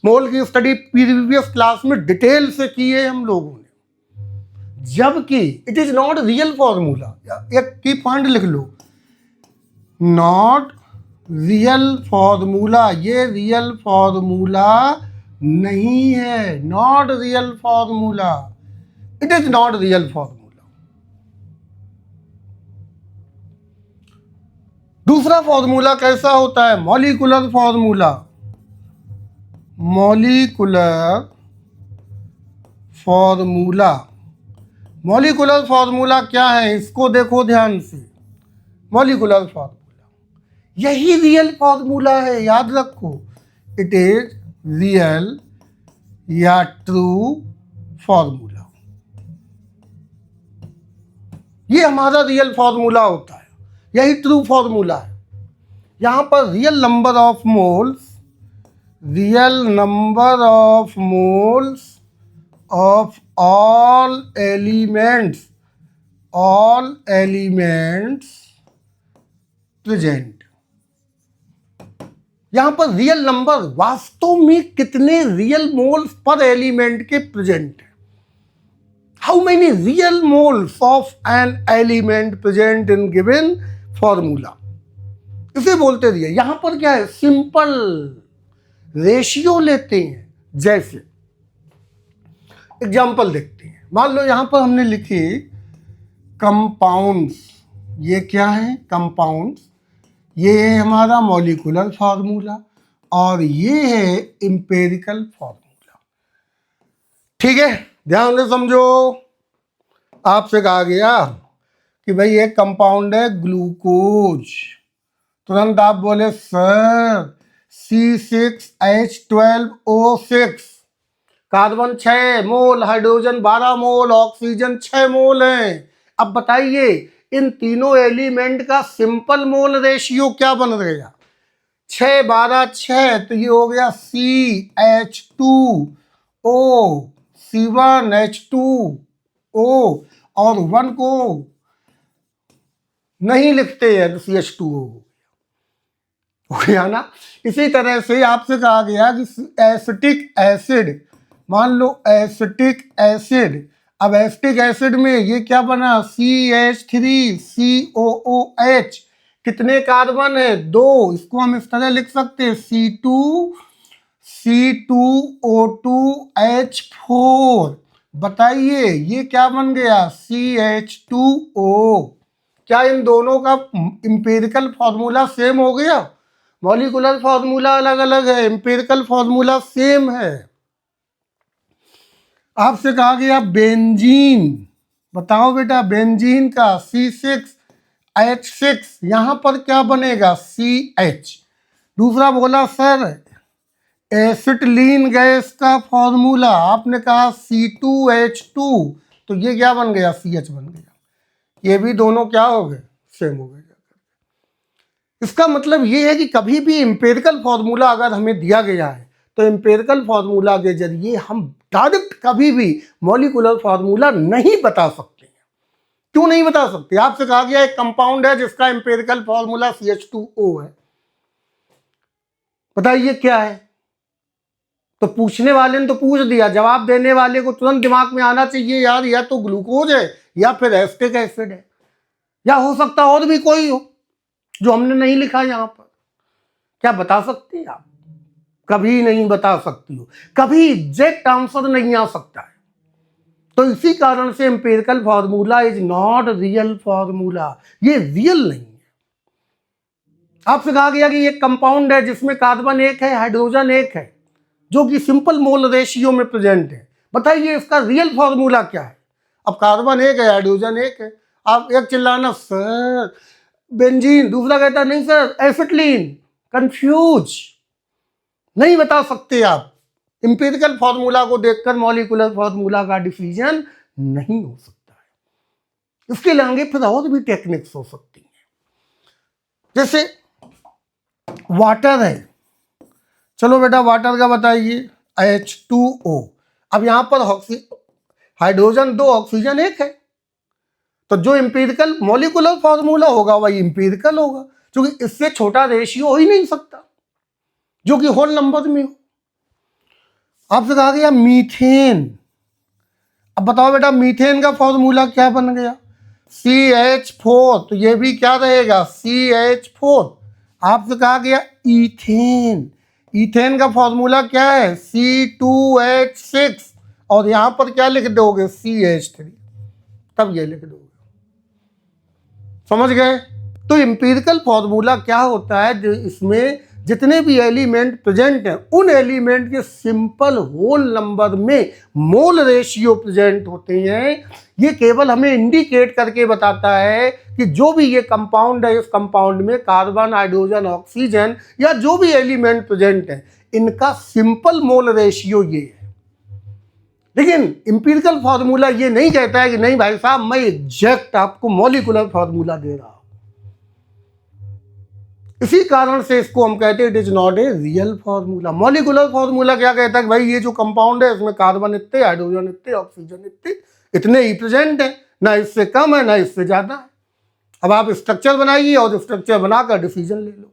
मोल की स्टडी प्रीवियस क्लास में डिटेल से की है हम लोगों ने। जबकि it is not real formula. एक की पॉइंट लिख लो, नॉट रियल फॉर्मूला। ये रियल फॉर्मूला नहीं है, not real formula, it is not real formula. दूसरा फॉर्मूला कैसा होता है? Molecular formula. Molecular formula, molecular formula क्या है? इसको देखो ध्यान से। मॉलिक्यूलर फार्मूला यही रियल फार्मूला है, याद रखो। इट इज रियल या ट्रू फार्मूला। ये हमारा रियल फॉर्मूला होता है, यही ट्रू फॉर्मूला है। यहाँ पर real number of moles of all elements present. यहां पर रियल नंबर वास्तव में कितने रियल मोल्स पर एलिमेंट के प्रेजेंट है, how many real moles of an element present in given formula, इसे बोलते दिए। यहां पर क्या है, सिंपल रेशियो लेते हैं। जैसे एग्जांपल देखते हैं, मान लो यहां पर हमने लिखी कंपाउंड्स, ये क्या है कंपाउंड्स, ये है हमारा मॉलिक्यूलर फार्मूला और ये है इंपेरिकल फार्मूला। ठीक है, ध्यान से समझो। आपसे कहा गया कि भाई एक कंपाउंड है ग्लूकोज, तुरंत आप बोले सर C6H12O6, कार्बन 6 मोल, हाइड्रोजन 12 मोल, ऑक्सीजन 6 मोल हैं। अब बताइए इन तीनों एलिमेंट का सिंपल मोल रेशियो क्या बन गया, 6 12 6, तो ये हो गया CH2O, C1H2O, और 1 को नहीं लिखते हैं तो CH2O हो गया ना। इसी तरह से आपसे कहा गया कि एसिटिक एसिड, मान लो एसिटिक एसिड, अब एसिटिक एसिड में ये क्या बना CH3COOH, कितने कार्बन है 2, इसको हम इस तरह लिख सकते हैं C2O2H4। बताइए ये क्या बन गया CH2O। क्या इन दोनों का इंपेरिकल फॉर्मूला सेम हो गया? मॉलिक्यूलर फॉर्मूला अलग अलग है, इंपेरिकल फॉर्मूला सेम है। आपसे कहा गया बेंजीन, बताओ बेटा बेंजीन का C6H6, यहां पर क्या बनेगा CH। दूसरा बोला सर एसिटिलीन गैस का फॉर्मूला, आपने कहा C2H2, तो ये क्या बन गया CH बन गया। ये भी दोनों क्या हो गए, सेम हो गए। इसका मतलब ये है कि कभी भी इंपेरिकल फॉर्मूला अगर हमें दिया गया है तो इंपेरिकल फॉर्मूला के जरिए हम डायरेक्ट कभी भी मॉलिक्यूलर फॉर्मूला नहीं बता सकते हैं। क्यों नहीं बता सकते? आपसे कहा गया एक कंपाउंड है जिसका इंपेरिकल फॉर्मूला CH2O है, बताइए क्या है। तो पूछने वाले ने तो पूछ दिया, जवाब देने वाले को तुरंत दिमाग में आना चाहिए यार या तो ग्लूकोज है या फिर एसिटिक एसिड है, या हो सकता और भी कोई हो जो हमने नहीं लिखा यहां पर। क्या बता सकते हैं आप? कभी नहीं बता सकती हो, कभी एग्जैक्ट आंसर नहीं आ सकता है। तो इसी कारण से empirical formula is not real formula, ये रियल नहीं है। आपसे कहा गया कि एक कंपाउंड है जिसमें कार्बन 1 है, हाइड्रोजन 1 है, जो कि सिंपल मोल रेशियो में प्रेजेंट है। बताइए इसका रियल फॉर्मूला क्या है? अब कार्बन 1 है, हाइड्रोजन 1 है, आप एक चिल्लाना सर बेंजीन, दूसरा कहता नहीं सर एसिटिलीन, कंफ्यूज नहीं बता सकते आप। इंपेरिकल फॉर्मूला को देखकर मॉलिक्यूलर फॉर्मूला का डिसीजन नहीं हो सकता है। इसके आगे फिर और भी टेक्निक्स हो सकती हैं, जैसे वाटर है। चलो बेटा वाटर का बताइए, H2O। अब यहां पर हाइड्रोजन 2, ऑक्सीजन 1 है, तो जो इंपेरिकल मॉलिक्यूलर फॉर्मूला होगा वही इंपेरिकल होगा, क्योंकि इससे छोटा रेशियो हो ही नहीं सकता जो कि होल नंबर में हो। आपसे कहा गया मीथेन। अब बताओ बेटा मीथेन का फॉर्मूला क्या बन गया CH4, तो ये भी क्या रहेगा CH4। आपसे कहा गया ईथेन, ईथेन का फॉर्मूला क्या है C2H6, और यहां पर क्या लिख दोगे CH3, तब ये लिख दोगे। समझ गए? तो इंपेरिकल फॉर्मूला क्या होता है, जो इसमें जितने भी एलिमेंट प्रेजेंट हैं उन एलिमेंट के सिंपल होल नंबर में मोल रेशियो प्रेजेंट होते हैं। ये केवल हमें इंडिकेट करके बताता है कि जो भी ये कंपाउंड है, इस कंपाउंड में कार्बन, हाइड्रोजन, ऑक्सीजन या जो भी एलिमेंट प्रेजेंट है, इनका सिंपल मोल रेशियो ये है। लेकिन इंपीरिकल फार्मूला ये नहीं कहता है कि नहीं भाई साहब मैं एग्जैक्ट आपको मॉलिकुलर फार्मूला दे रहा हूं। इसी कारण से इसको हम कहते हैं it is not a real formula. Molecular formula क्या कहता है कि भाई ये जो कंपाउंड है इसमें कार्बन इतने, हाइड्रोजन इतने, ऑक्सीजन इतने, इतने ही प्रेजेंट है, ना इससे कम है ना इससे ज्यादा है। अब आप स्ट्रक्चर बनाइए और स्ट्रक्चर बनाकर डिसीजन ले लो।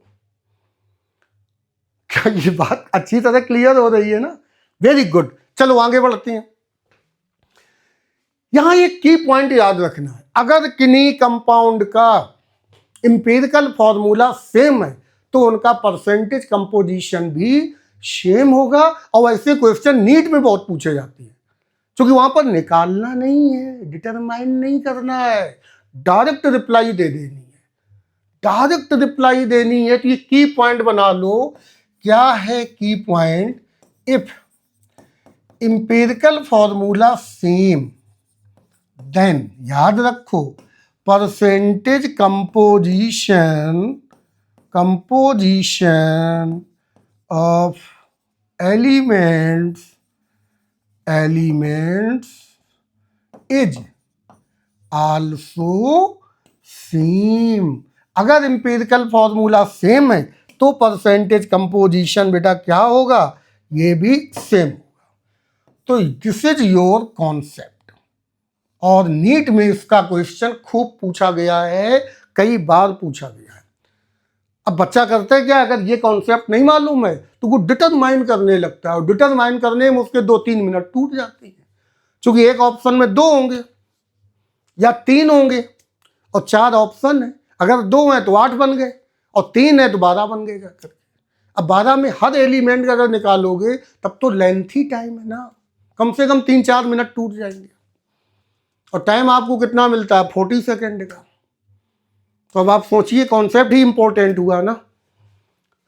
क्या ये बात अच्छी तरह क्लियर हो रही है ना? Very good. चलो आगे बढ़ते हैं। यहां एक की पॉइंट याद रखना है, अगर किन्हीं कंपाउंड का इंपीरिकल फॉर्मूला सेम है तो उनका परसेंटेज कंपोजिशन भी सेम होगा। और ऐसे क्वेश्चन नीट में बहुत पूछे जाते हैं, क्योंकि वहां पर निकालना नहीं है, डिटरमाइन नहीं करना है, डायरेक्ट रिप्लाई दे देनी है, डायरेक्ट रिप्लाई देनी है। तो ये की पॉइंट बना लो। क्या है की point? If empirical formula same then, याद रखो, percentage composition of elements is also same. अगर इंपीरिकल फॉर्मूला सेम है तो परसेंटेज कंपोजिशन बेटा क्या होगा? ये भी सेम होगा। तो दिस इज योर कॉन्सेप्ट। और नीट में इसका क्वेश्चन खूब पूछा गया है, कई बार पूछा गया है। अब बच्चा करता है क्या, अगर ये कॉन्सेप्ट नहीं मालूम है तो वो डिटरमाइन करने लगता है, और डिटरमाइन करने में उसके 2-3 मिनट टूट जाते हैं, क्योंकि एक ऑप्शन में 2 होंगे या 3 होंगे और 4 ऑप्शन है। अगर 2 हैं तो 8 बन गए और 3 है तो 12 बन गए जाकर। अब 12 में हर एलिमेंट अगर निकालोगे तब तो लेंथी टाइम है ना, कम से कम 3-4 मिनट टूट जाएंगे। और टाइम आपको कितना मिलता है? 40 सेकेंड का। तो अब आप सोचिए, कॉन्सेप्ट ही इंपॉर्टेंट हुआ ना।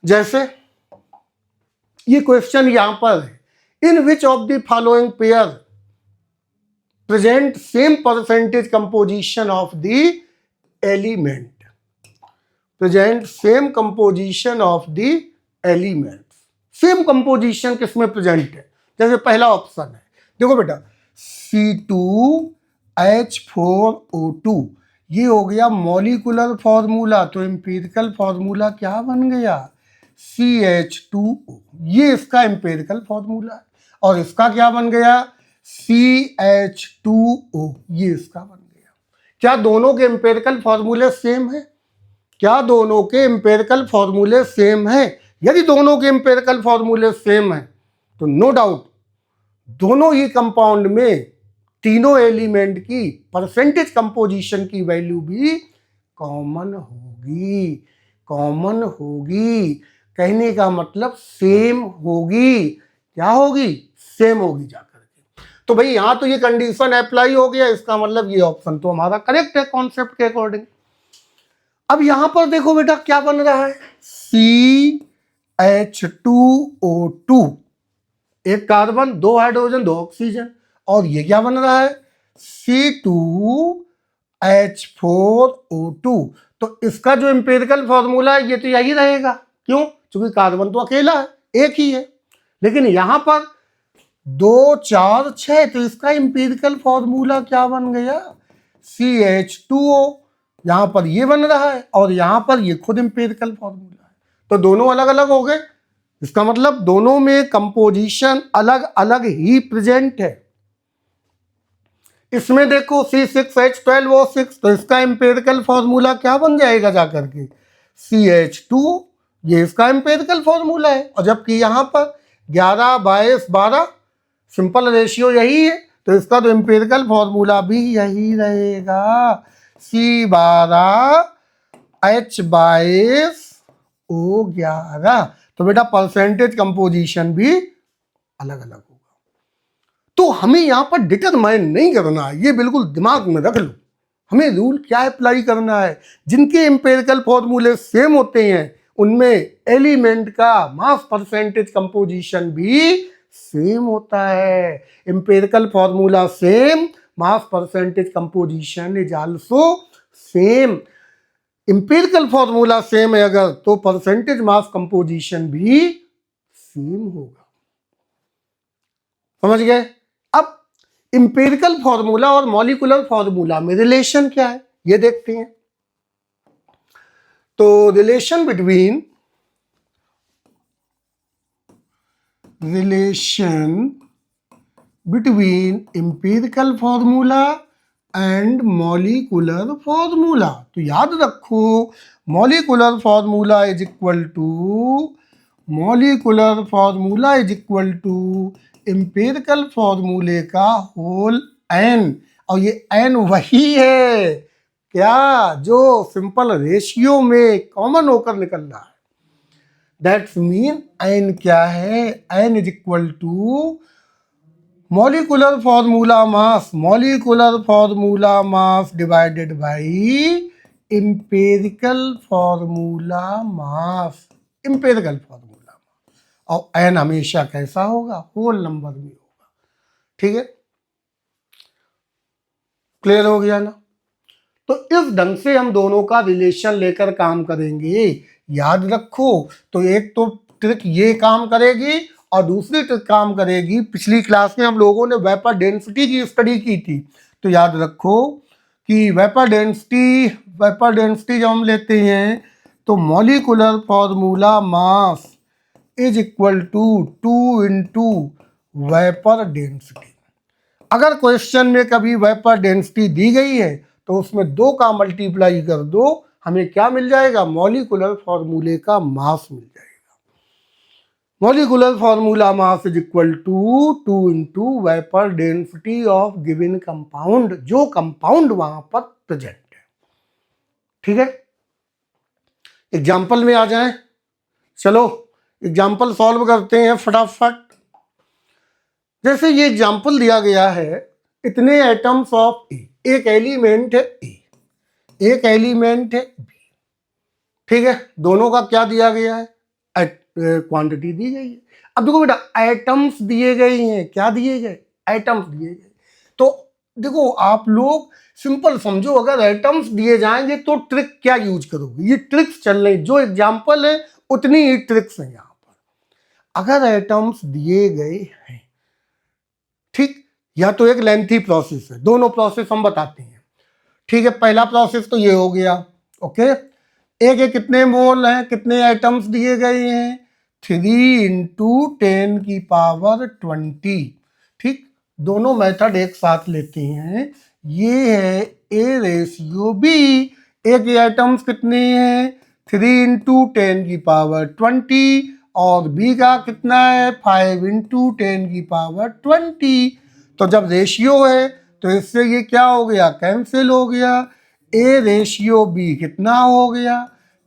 जैसे ये क्वेश्चन यहां पर है, in which of the following pair present same percentage composition of the element, present same composition of the element. Same composition किसमें प्रेजेंट है? जैसे पहला ऑप्शन है, देखो बेटा, C2H4O2, ये हो गया मॉलिकुलर फॉर्मूला। तो एम्पिरिकल फॉर्मूला क्या बन गया? CH2O, ये इसका एम्पिरिकल फॉर्मूला है। और इसका क्या बन गया? CH2O, ये इसका बन गया। क्या दोनों के एम्पिरिकल फॉर्मूले सेम है? क्या दोनों के एम्पिरिकल फॉर्मूले सेम है? यदि दोनों के एम्पिरिकल फॉर्मूले सेम है तो नो डाउट दोनों ही कंपाउंड में तीनों एलिमेंट की परसेंटेज कंपोजिशन की वैल्यू भी कॉमन होगी। कॉमन होगी कहने का मतलब सेम होगी। क्या होगी? सेम होगी जाकर के। तो भाई यहां तो ये कंडीशन अप्लाई हो गया, इसका मतलब ये ऑप्शन तो हमारा करेक्ट है कॉन्सेप्ट के अकॉर्डिंग। अब यहां पर देखो बेटा क्या बन रहा है, CH2O2, एक कार्बन, 2 हाइड्रोजन, 2 ऑक्सीजन। और ये क्या बन रहा है? C2H4O2। तो इसका जो एम्पिरिकल फॉर्मूला है ये तो यही रहेगा। क्यों? क्योंकि कार्बन तो अकेला है, एक ही है। लेकिन यहां पर 2, 4, 6, तो इसका एम्पिरिकल फॉर्मूला क्या बन गया? CH2O। यहां पर ये बन रहा है और यहां पर ये खुद एम्पिरिकल फॉर्मूला है। तो दोनों अलग अलग हो गए। इसका मतलब दोनों में कंपोजिशन अलग अलग ही प्रेजेंट है। इसमें देखो C6H12O6, तो इसका एम्पिरिकल फॉर्मूला क्या बन जाएगा जाकर के? CH2, ये इसका एम्पिरिकल फॉर्मूला है। और जबकि यहां पर 11, 22, 12 सिंपल रेशियो यही है, तो इसका तो एम्पिरिकल फॉर्मूला भी यही रहेगा, C12H22O11। तो बेटा परसेंटेज कंपोजिशन भी अलग अलग होगा। तो हमें यहां पर डिटरमाइन नहीं करना है, ये बिल्कुल दिमाग में रख लो। हमें रूल क्या अप्लाई करना है? जिनके एम्पिरिकल फॉर्मूले सेम होते हैं उनमें एलिमेंट का मास परसेंटेज कंपोजिशन भी सेम होता है। Empirical formula same, mass percentage composition is also same. Empirical formula same है अगर, तो परसेंटेज मास कंपोजिशन भी सेम होगा। समझ गए? अब इंपेरिकल फॉर्मूला और मॉलिकुलर फॉर्मूला में रिलेशन क्या है ये देखते हैं। तो relation between empirical formula and molecular formula, तो याद रखो molecular formula is equal to empirical फॉर्मूले का होल n, और ये n वही है क्या जो सिंपल रेशियो में कॉमन होकर निकल रहा है। दैट्स मीन n क्या है, n is equal to molecular formula mass divided by empirical formula mass, और n हमेशा कैसा होगा, होल नंबर में होगा। ठीक है, क्लियर हो गया ना। तो इस ढंग से हम दोनों का रिलेशन लेकर काम करेंगे, याद रखो। तो एक तो ट्रिक ये काम करेगी और दूसरी ट्रिक काम करेगी, पिछली क्लास में हम लोगों ने वेपर डेंसिटी की स्टडी की थी। तो याद रखो कि वेपर डेंसिटी जब हम लेते हैं तो molecular formula mass is equal to 2 into vapour density. अगर क्वेश्चन में कभी वेपर डेंसिटी दी गई है तो उसमें 2 का मल्टीप्लाई कर दो, हमें क्या मिल जाएगा, मॉलिकुलर फॉर्मूले का मास मिल जाएगा। Molecular formula mass is equal to 2 into vapour density of given compound, जो कंपाउंड वहां पर प्रेजेंट है। ठीक है, एग्जाम्पल में आ जाएं। चलो एग्जाम्पल सॉल्व करते हैं फटाफट। जैसे ये एग्जाम्पल दिया गया है, इतने एटम्स ऑफ ए, एक एलिमेंट है ए, एक एलिमेंट है बी। ठीक है, दोनों का क्या दिया गया है, क्वांटिटी दी गई है। अब देखो बेटा, एटम्स दिए गए हैं, क्या दिए गए, एटम्स दिए गए। तो देखो आप लोग सिंपल समझो, अगर एटम्स दिए जाएंगे तो ट्रिक क्या यूज करोगे, ये ट्रिक्स चल रही, जो एग्जाम्पल है उतनी ही ट्रिक्स हैं यहां पर। अगर एटम्स दिए गए हैं, ठीक, या तो एक लेंथी प्रोसेस है, दोनों प्रोसेस हम बताते हैं। ठीक है, पहला प्रोसेस तो ये हो गया, ओके। एक एक कितने मोल हैं, कितने एटम्स दिए गए हैं, 3 इंटू 10 की पावर 20। ठीक, दोनों मेथड एक साथ लेते हैं। ये है ए रेशियो बी, एक एटम्स कितने हैं, 3 इंटू 10 की पावर 20, और बी का कितना है, 5 इंटू 10 की पावर 20। तो जब रेशियो है तो इससे ये क्या हो गया, कैंसिल हो गया। ए रेशियो बी कितना हो गया,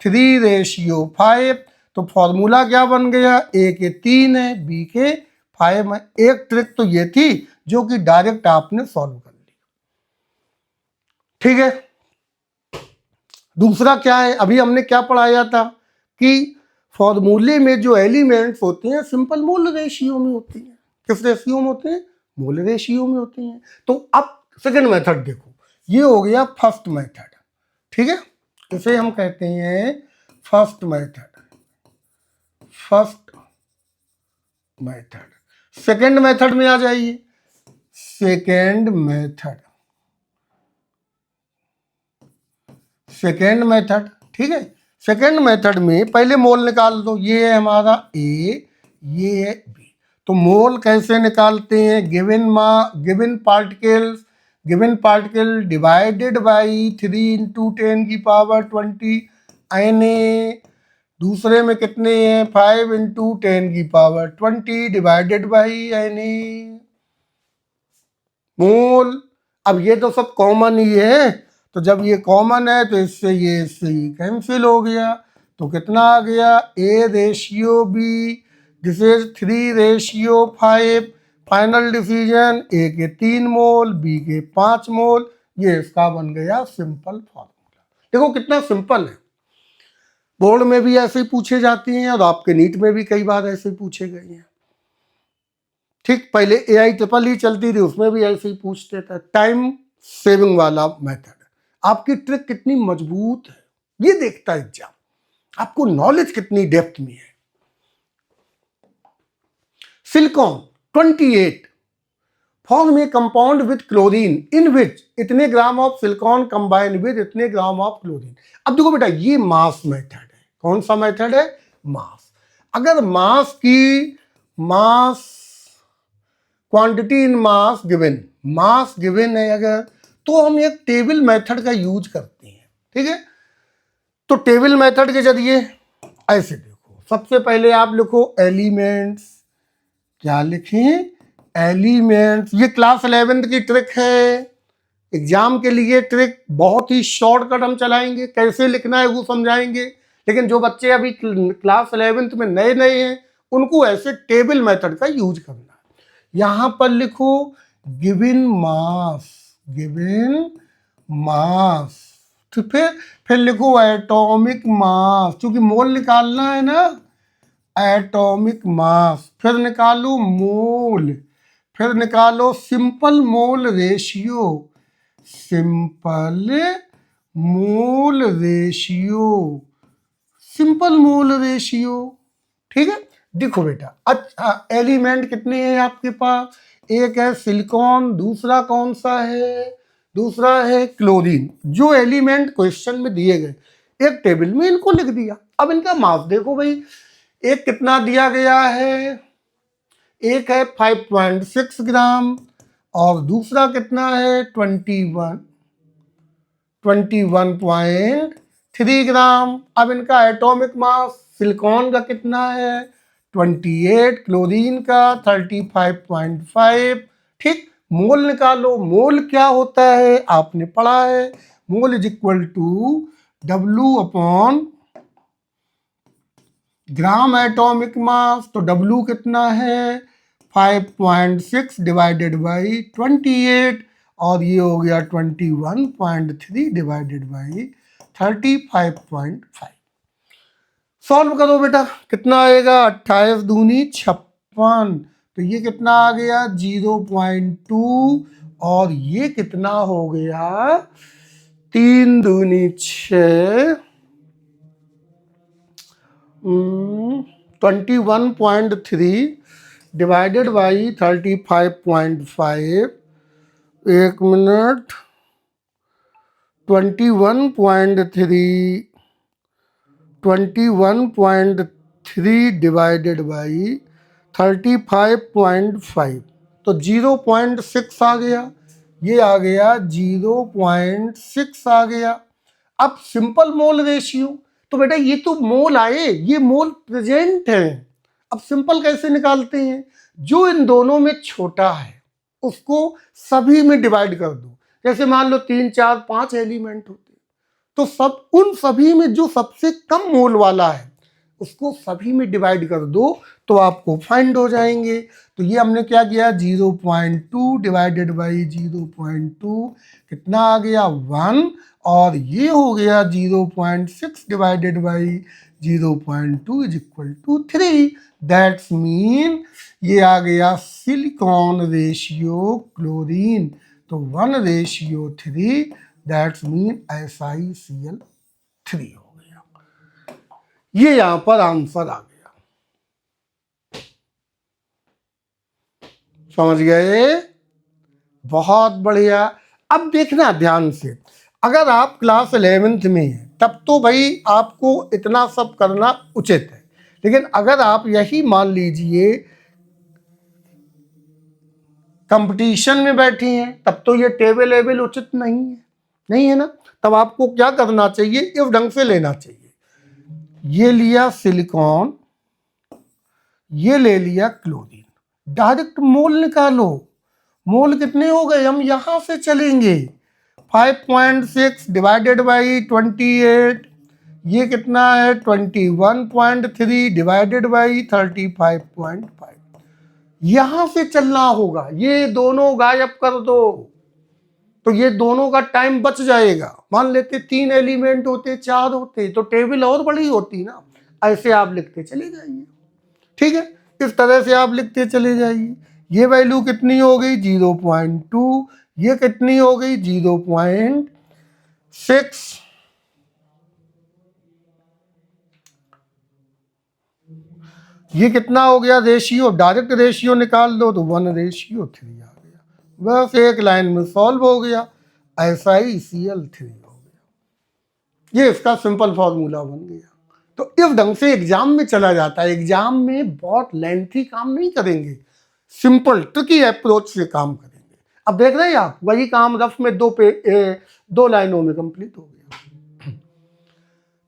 3 रेशियो 5। तो फॉर्मूला क्या बन गया, ए के 3 है, बी के 5 है। एक ट्रिक तो ये थी जो कि डायरेक्ट आपने सॉल्व कर ली। ठीक है, दूसरा क्या है, अभी हमने क्या पढ़ाया था कि फॉर्मूले में जो एलिमेंट्स होते हैं सिंपल मोल रेशियो में होती हैं। किस रेशियो में होते हैं, मोल रेशियो में होती हैं। तो अब सेकंड मेथड देखो, ये हो गया फर्स्ट मेथड। ठीक है, इसे हम कहते हैं फर्स्ट मेथड। सेकंड मेथड में आ जाइए, सेकंड मेथड। ठीक है, सेकंड मेथड में पहले मोल निकाल दो, ये है हमारा ए, ये है बी। तो मोल कैसे निकालते हैं, given particle divided by 3 into 10 की पावर 20 Na। दूसरे में कितने हैं, 5 इंटू 10 की पावर 20 डिवाइडेड बाई Na मोल। अब ये तो सब कॉमन ही है, तो जब ये कॉमन है तो इससे ये कैंसिल हो गया। तो कितना आ गया, A ratio B, this is 3 ratio 5। Final decision, A के 3 मोल, बी के 5 मोल। ये इसका बन गया सिंपल फॉर्मूला। देखो कितना सिंपल है, बोर्ड में भी ऐसे ही पूछे जाती हैं और आपके नीट में भी कई बार ऐसे पूछे गए हैं। ठीक, पहले AIEEE चलती थी, उसमें भी ऐसे ही पूछते थे, टाइम सेविंग वाला मेथड। आपकी ट्रिक कितनी मजबूत है ये देखता है एग्जाम, आपको नॉलेज कितनी डेप्थ में है। Silicon 28, form a compound with chlorine in which इतने gram of silicon combine with इतने ग्राम ऑफ क्लोरीन। अब देखो बेटा, ये मास मेथड है। कौन सा मेथड है? मास। अगर मास क्वांटिटी इन मास गिवन है अगर, तो हम एक टेबल मेथड का यूज करते हैं। ठीक है, तो टेबल मेथड के जरिए ऐसे देखो, सबसे पहले आप लिखो एलिमेंट्स। क्या लिखें? एलिमेंट्स। ये क्लास 11th की ट्रिक है, एग्जाम के लिए ट्रिक बहुत ही शॉर्टकट हम चलाएंगे, कैसे लिखना है वो समझाएंगे। लेकिन जो बच्चे अभी क्लास 11th में नए नए हैं, उनको ऐसे टेबल मेथड का यूज करना है। यहां पर लिखो गिवन मास, तो फिर लिखो एटॉमिक मास, क्योंकि मोल निकालना है ना, एटॉमिक मास। फिर निकालो मोल, फिर निकालो simple mole ratio, simple mole ratio. ठीक है, देखो बेटा, अच्छा एलिमेंट कितने हैं आपके पास? एक है सिलिकॉन, दूसरा कौन सा है? दूसरा है क्लोरीन। जो एलिमेंट क्वेश्चन में दिए गए, एक टेबल में इनको लिख दिया। अब इनका मास देखो भाई, एक कितना दिया गया है? एक है 5.6 ग्राम और दूसरा कितना है? 21.3 ग्राम। अब इनका एटॉमिक मास सिलिकॉन का कितना है? 28, क्लोरीन का 35.5। ठीक, मोल निकालो। मोल क्या होता है आपने पढ़ा है, mole is equal to W upon gram atomic mass. तो W कितना है? 5.6 डिवाइडेड बाई 28, और ये हो गया 21.3 डिवाइडेड बाई 35.5। सॉल्व करो बेटा, कितना आएगा? 28 दूनी 56। तो ये कितना आ गया? 0.2, और ये कितना हो गया? 3 दूनी 6, 21.3 डिवाइडेड बाई 35.5। एक मिनट, 21.3 डिवाइडेड बाई 35.5, तो 0.6 आ गया। ये आ गया 0.6 आ गया। अब सिंपल मोल रेशियो, तो बेटा ये तो मोल आए, ये मोल प्रेजेंट है। अब सिंपल कैसे निकालते हैं? जो इन दोनों में छोटा है उसको सभी में डिवाइड कर दो। जैसे मान लो 3, 4, 5 एलिमेंट होते, तो उन सभी में जो सबसे कम मोल वाला है उसको सभी में डिवाइड कर दो, तो आपको फाइंड हो जाएंगे। तो ये हमने क्या किया? 0.2 डिवाइडेड बाई 0.2 कितना आ गया? 1, और ये हो गया 0.6 divided by 0.2 is equal to 3। That's mean ये आ गया सिलिकॉन रेशियो क्लोरीन, तो 1:3। दैट्स मीन SiCl3 हो गया। ये यहां पर आंसर आ गया। समझ गए? बहुत बढ़िया। अब देखना ध्यान से, अगर आप क्लास 11th में हैं तब तो भाई आपको इतना सब करना उचित है। लेकिन अगर आप यही मान लीजिए कंपटीशन में बैठी हैं, तब तो ये टेबल वेबल उचित नहीं है ना। तब आपको क्या करना चाहिए? इस ढंग से लेना चाहिए। ये लिया सिलिकॉन, ये ले लिया क्लोरीन, डायरेक्ट मोल निकालो। मोल कितने हो गए? हम यहां से चलेंगे। 5.6 डिवाइडेड बाई 28, ये कितना है? 21.3 डिवाइडेड बाई 35.5। यहां से चलना होगा। ये दोनों गायब कर दो तो ये दोनों का टाइम बच जाएगा। मान लेते 3 एलिमेंट होते, 4 होते, तो टेबल और बड़ी होती ना। ऐसे आप लिखते चले जाइए। ठीक है, इस तरह से आप लिखते चले जाइए। ये वैल्यू कितनी हो गई? 0.2। ये कितनी हो गई? 0.6। ये कितना हो गया? रेशियो, डायरेक्ट रेशियो निकाल दो तो 1:3 आ गया। बस एक लाइन में सॉल्व हो गया, ऐसा ही Cl3 हो गया। ये इसका सिंपल फॉर्मूला बन गया। तो इस ढंग से एग्जाम में चला जाता है। एग्जाम में बहुत लेंथी काम नहीं करेंगे, सिंपल ट्रिकी अप्रोच से काम करेंगे। अब देख रहे हैं आप, वही काम रफ में दो लाइनों में कंप्लीट हो गया।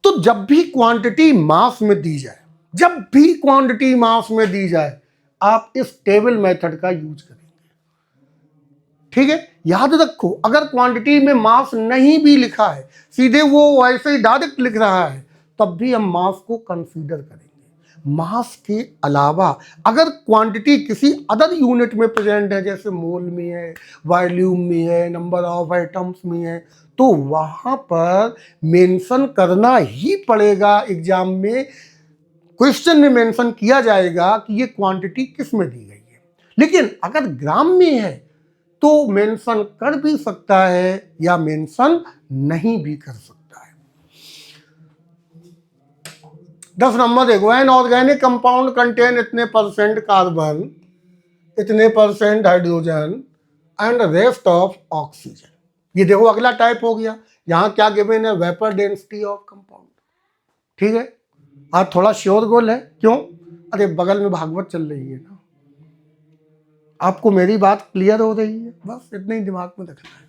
तो जब भी क्वांटिटी मास में दी जाए, जब भी क्वांटिटी मास में दी जाए, आप इस टेबल मेथड का यूज करेंगे। ठीक है, याद रखो, अगर क्वांटिटी में मास नहीं भी लिखा है, सीधे वो ऐसे ही डायरेक्ट लिख रहा है, तब भी हम मास को कंसीडर करेंगे। मास के अलावा अगर क्वांटिटी किसी अदर यूनिट में प्रेजेंट है, जैसे मोल में है, वॉल्यूम में है, नंबर ऑफ आइटम्स में है, तो वहां पर मेंशन करना ही पड़ेगा। एग्जाम में क्वेश्चन में मेंशन किया जाएगा कि ये क्वांटिटी किस में दी गई है। लेकिन अगर ग्राम में है तो मेंशन कर भी सकता है या मेंशन नहीं भी कर सकता है। 10 नंबर देखो, एन ऑर्गेनिक कंपाउंड कंटेन इतने परसेंट कार्बन, इतने percent hydrogen and rest of oxygen. ये देखो अगला टाइप हो गया। यहां क्या गिवन है? Vapour density of compound. ठीक है, आज थोड़ा श्योर गोल है। क्यों? अरे बगल में भागवत चल रही है ना, आपको मेरी बात क्लियर हो रही है, बस इतना ही दिमाग में रखना है।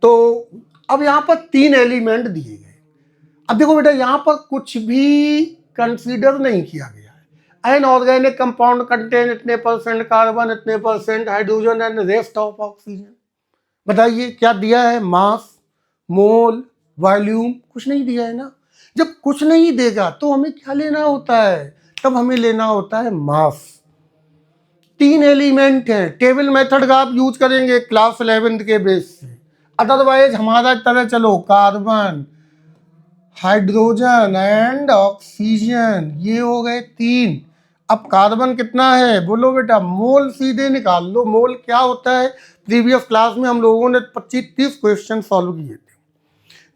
तो अब यहां पर 3 एलिमेंट दिए गए। अब देखो बेटा, यहां पर कुछ भी कंसीडर नहीं किया गया है। एन ऑर्गेनिक कंपाउंड कंटेन इतने परसेंट कार्बन, इतने percent hydrogen and rest of oxygen. बताइए क्या दिया है? मास, मोल, वॉल्यूम, कुछ नहीं दिया है ना। जब कुछ नहीं देगा तो हमें क्या लेना होता है? तब हमें लेना होता है मास। 3 एलिमेंट है, टेबल मेथड का आप यूज करेंगे क्लास 11th के बेस से। अदरवाइज हमारा तरह चलो कार्बन, हाइड्रोजन एंड ऑक्सीजन, ये हो गए 3। अब कार्बन कितना है बोलो बेटा? मोल सीधे निकाल लो। मोल क्या होता है? प्रीवियस क्लास में हम लोगों ने 25-30 क्वेश्चन सॉल्व किए थे।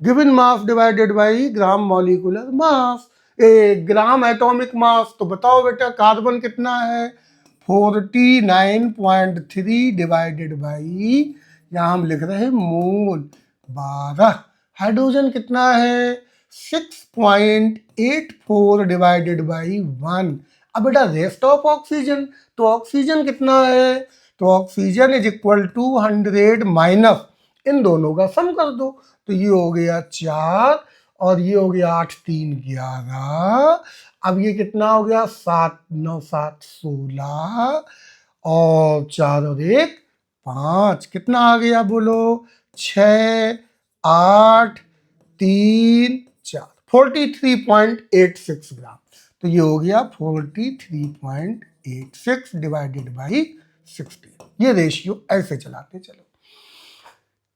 Given mass divided by gram molecular mass, gram atomic mass. तो बताओ बेटा कार्बन कितना है? 49.3 डिवाइडेड बाई, यहां हम लिख रहे हैं मोल 12। हाइड्रोजन कितना है? 6.84 डिवाइडेड बाई 1। अब बेटा रेस्ट ऑफ ऑक्सीजन, तो ऑक्सीजन कितना है? तो oxygen is equal to 100 minus इन दोनों का सम कर दो, तो ये हो गया 4 और ये हो गया 8 3 11। अब ये कितना हो गया? 7 9 7 16 और 4 और 1 5। कितना आ गया बोलो? 6 8 3 4, 43.86 ग्राम। तो ये हो गया 43.86 डिवाइडेड बाई 16। ये रेशियो ऐसे चलाते चलो।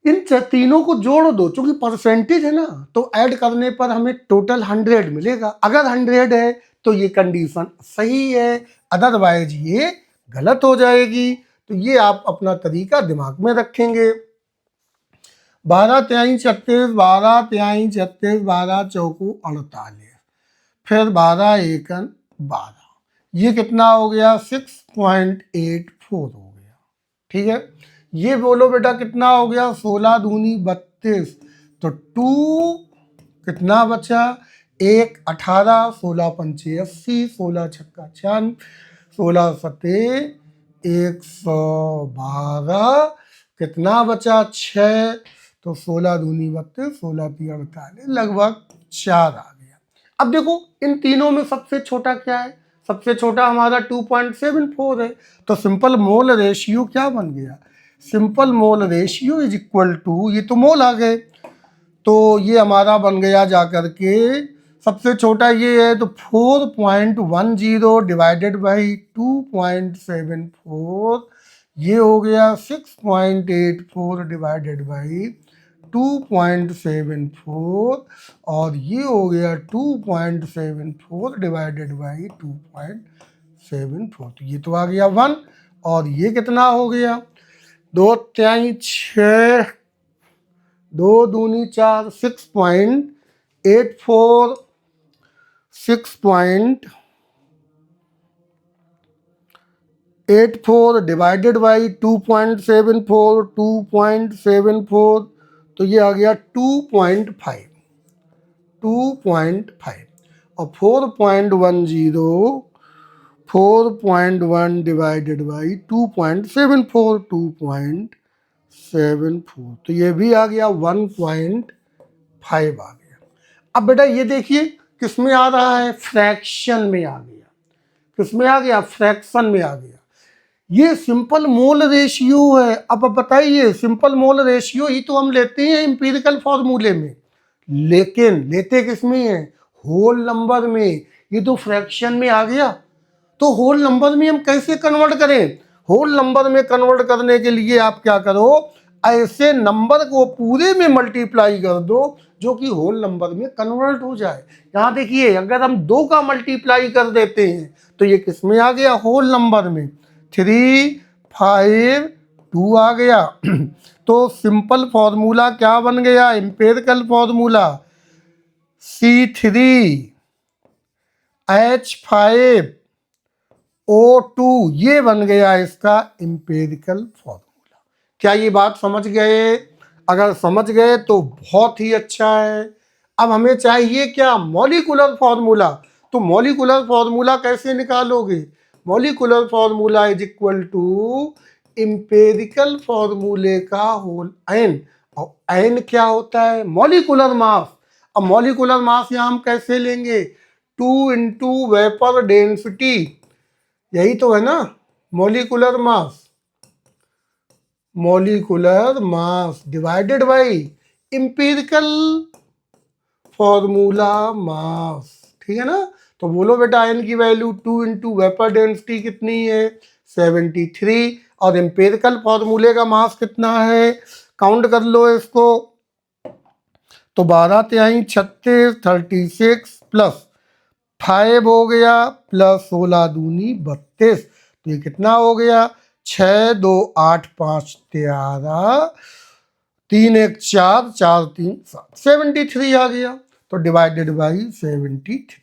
इन तीनों को जोड़ दो, क्योंकि परसेंटेज है ना, तो ऐड करने पर हमें टोटल 100 मिलेगा। अगर 100 है तो ये कंडीशन सही है, अदरवाइज ये गलत हो जाएगी। तो ये आप अपना तरीका दिमाग में रखेंगे। 12 तिहाई 36, 12 तिहाई 36, 12 चौकू 48, फिर 12 एकन 12। ये कितना हो गया? 6.84 हो गया। ठीक है, ये बोलो बेटा कितना हो गया? 16 दूनी 32, तो 2 कितना बचा? 1 18, 16 पंचे 80, 16 छक्का 96, 16 सते 112, कितना बचा? 6, तो 16 दूनी 32, 16 ती 48, लगभग 4 आ गया। अब देखो इन तीनों में सबसे छोटा क्या है? सबसे छोटा हमारा 2.74 है। तो सिंपल मोल रेशियो क्या बन गया? Simple mole ratio is equal to, ये तो मोल आ गए, तो ये हमारा बन गया जाकर के सबसे छोटा ये है, तो 4.10 डिवाइडेड बाई 2.74, ये हो गया 6.84 डिवाइडेड बाई 2.74, और ये हो गया 2.74 डिवाइडेड बाई 2.74। तो ये तो आ गया 1, और ये कितना हो गया? 2 तिहाई 6, 2 दूनी 4, 6.84, 6.84 84 डिवाइडेड बाई 2.74, 2.74, तो ये आ गया 2.5, 2.5 और 4.10, 4.1 डिवाइडेड बाई 2.74, 2.74, तो ये भी आ गया 1.5 आ गया। अब बेटा ये देखिए किस में आ रहा है, फ्रैक्शन में आ गया। किस में आ गया, फ्रैक्शन में आ गया। ये सिंपल मोल रेशियो है। अब बताइए सिंपल मोल रेशियो ही तो हम लेते हैं एम्पिरिकल फॉर्मूले में, लेकिन लेते किस में है, होल नंबर में। ये तो फ्रैक्शन में आ गया, तो होल नंबर में हम कैसे कन्वर्ट करें। होल नंबर में कन्वर्ट करने के लिए आप क्या करो, ऐसे नंबर को पूरे में मल्टीप्लाई कर दो जो कि होल नंबर में कन्वर्ट हो जाए। यहाँ देखिए अगर हम 2 का मल्टीप्लाई कर देते हैं तो ये किस में आ गया, होल नंबर में। 3, 5, 2 आ गया। तो सिंपल फॉर्मूला क्या बन गया, एम्पिरिकल फॉर्मूला C3H5O2, ये बन गया इसका एम्पिरिकल फॉर्मूला। क्या ये बात समझ गए? अगर समझ गए तो बहुत ही अच्छा है। अब हमें चाहिए क्या, मॉलिक्यूलर फॉर्मूला। तो मॉलिक्यूलर फॉर्मूला कैसे निकालोगे, molecular formula is equal to empirical फॉर्मूले का होल n, और n क्या होता है, मॉलिक्यूलर मास। अब मॉलिक्यूलर मास यहाँ हम कैसे लेंगे, 2 इंटू वेपर डेंसिटी, यही तो है ना molecular mass. Molecular mass divided by empirical formula mass, ठीक है ना। तो बोलो बेटा n की वैल्यू 2 इंटू वेपर डेंसिटी कितनी है, 73, और एम्पिरिकल फॉर्मूले का मास कितना है, काउंट कर लो इसको। तो 12 तिहाई 36, 36 प्लस 5 हो गया, प्लस 16 दूनी 32, तो ये कितना हो गया, 6, 2, 8, 5, 13, 3, 1, 4, 4, 3, 7, 73 आ गया। तो डिवाइडेड बाई 73।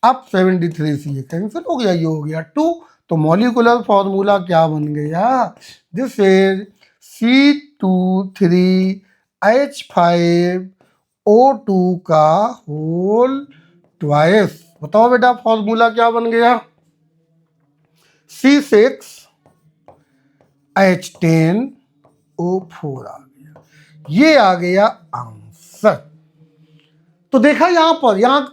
अब 73 से ये कैंसिल हो गया, ये हो गया 2। तो मॉलिक्यूलर फॉर्मूला क्या बन गया, दिस इज C23H5O2 का होल ट्वाइस। बताओ बेटा फॉर्मूला क्या बन गया, C6H10O4 आ गया। ये आ गया आंसर। तो देखा यहाँ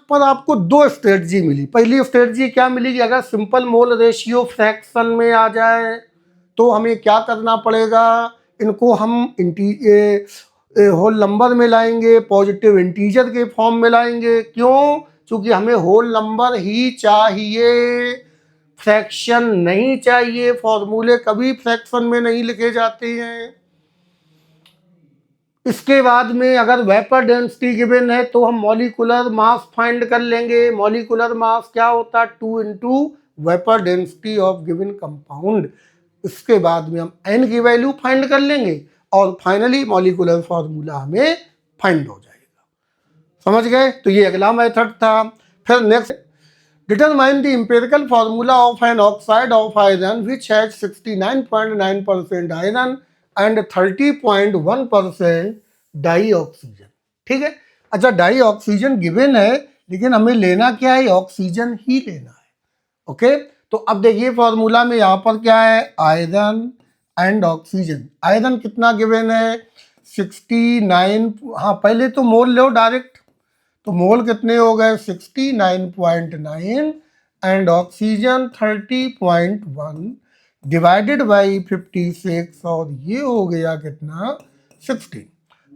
पर आपको 2 स्ट्रेटजी मिली। पहली स्ट्रेटजी क्या मिली कि अगर सिंपल मोल रेशियो फ्रैक्शन में आ जाए तो हमें क्या करना पड़ेगा, इनको हम होल नंबर में लाएंगे, पॉजिटिव इंटीजर के फॉर्म में लाएंगे। क्यों, क्योंकि हमें होल नंबर ही चाहिए, फ्रैक्शन नहीं चाहिए। फॉर्मूले कभी फ्रैक्शन में नहीं लिखे जाते हैं। इसके बाद में अगर वेपर डेंसिटी गिवन है तो हम मॉलिक्यूलर मास फाइंड कर लेंगे। मॉलिक्यूलर मास क्या होता है, 2 into vapour density of given compound. इसके बाद में हम n की वैल्यू फाइंड कर लेंगे और फाइनली मॉलिक्यूलर फॉर्मूला हमें फाइंड हो जाएगा। समझ गए? तो ये अगला मेथड था। फिर next, determine the empirical formula of an oxide of iron which has 69.9% iron and 30.1% dioxygen. ठीक है, अच्छा डाई ऑक्सीजन गिवन है लेकिन हमें लेना क्या है, ऑक्सीजन ही लेना है। ओके, तो अब देखिए फॉर्मूला में यहाँ पर क्या है, आयरन एंड ऑक्सीजन। आयरन कितना गिवन है, 69, हाँ पहले तो मोल लो डायरेक्ट, तो मोल कितने हो गए 69.9 एंड ऑक्सीजन 30.1 डिवाइडेड बाई 56, और ये हो गया कितना 16।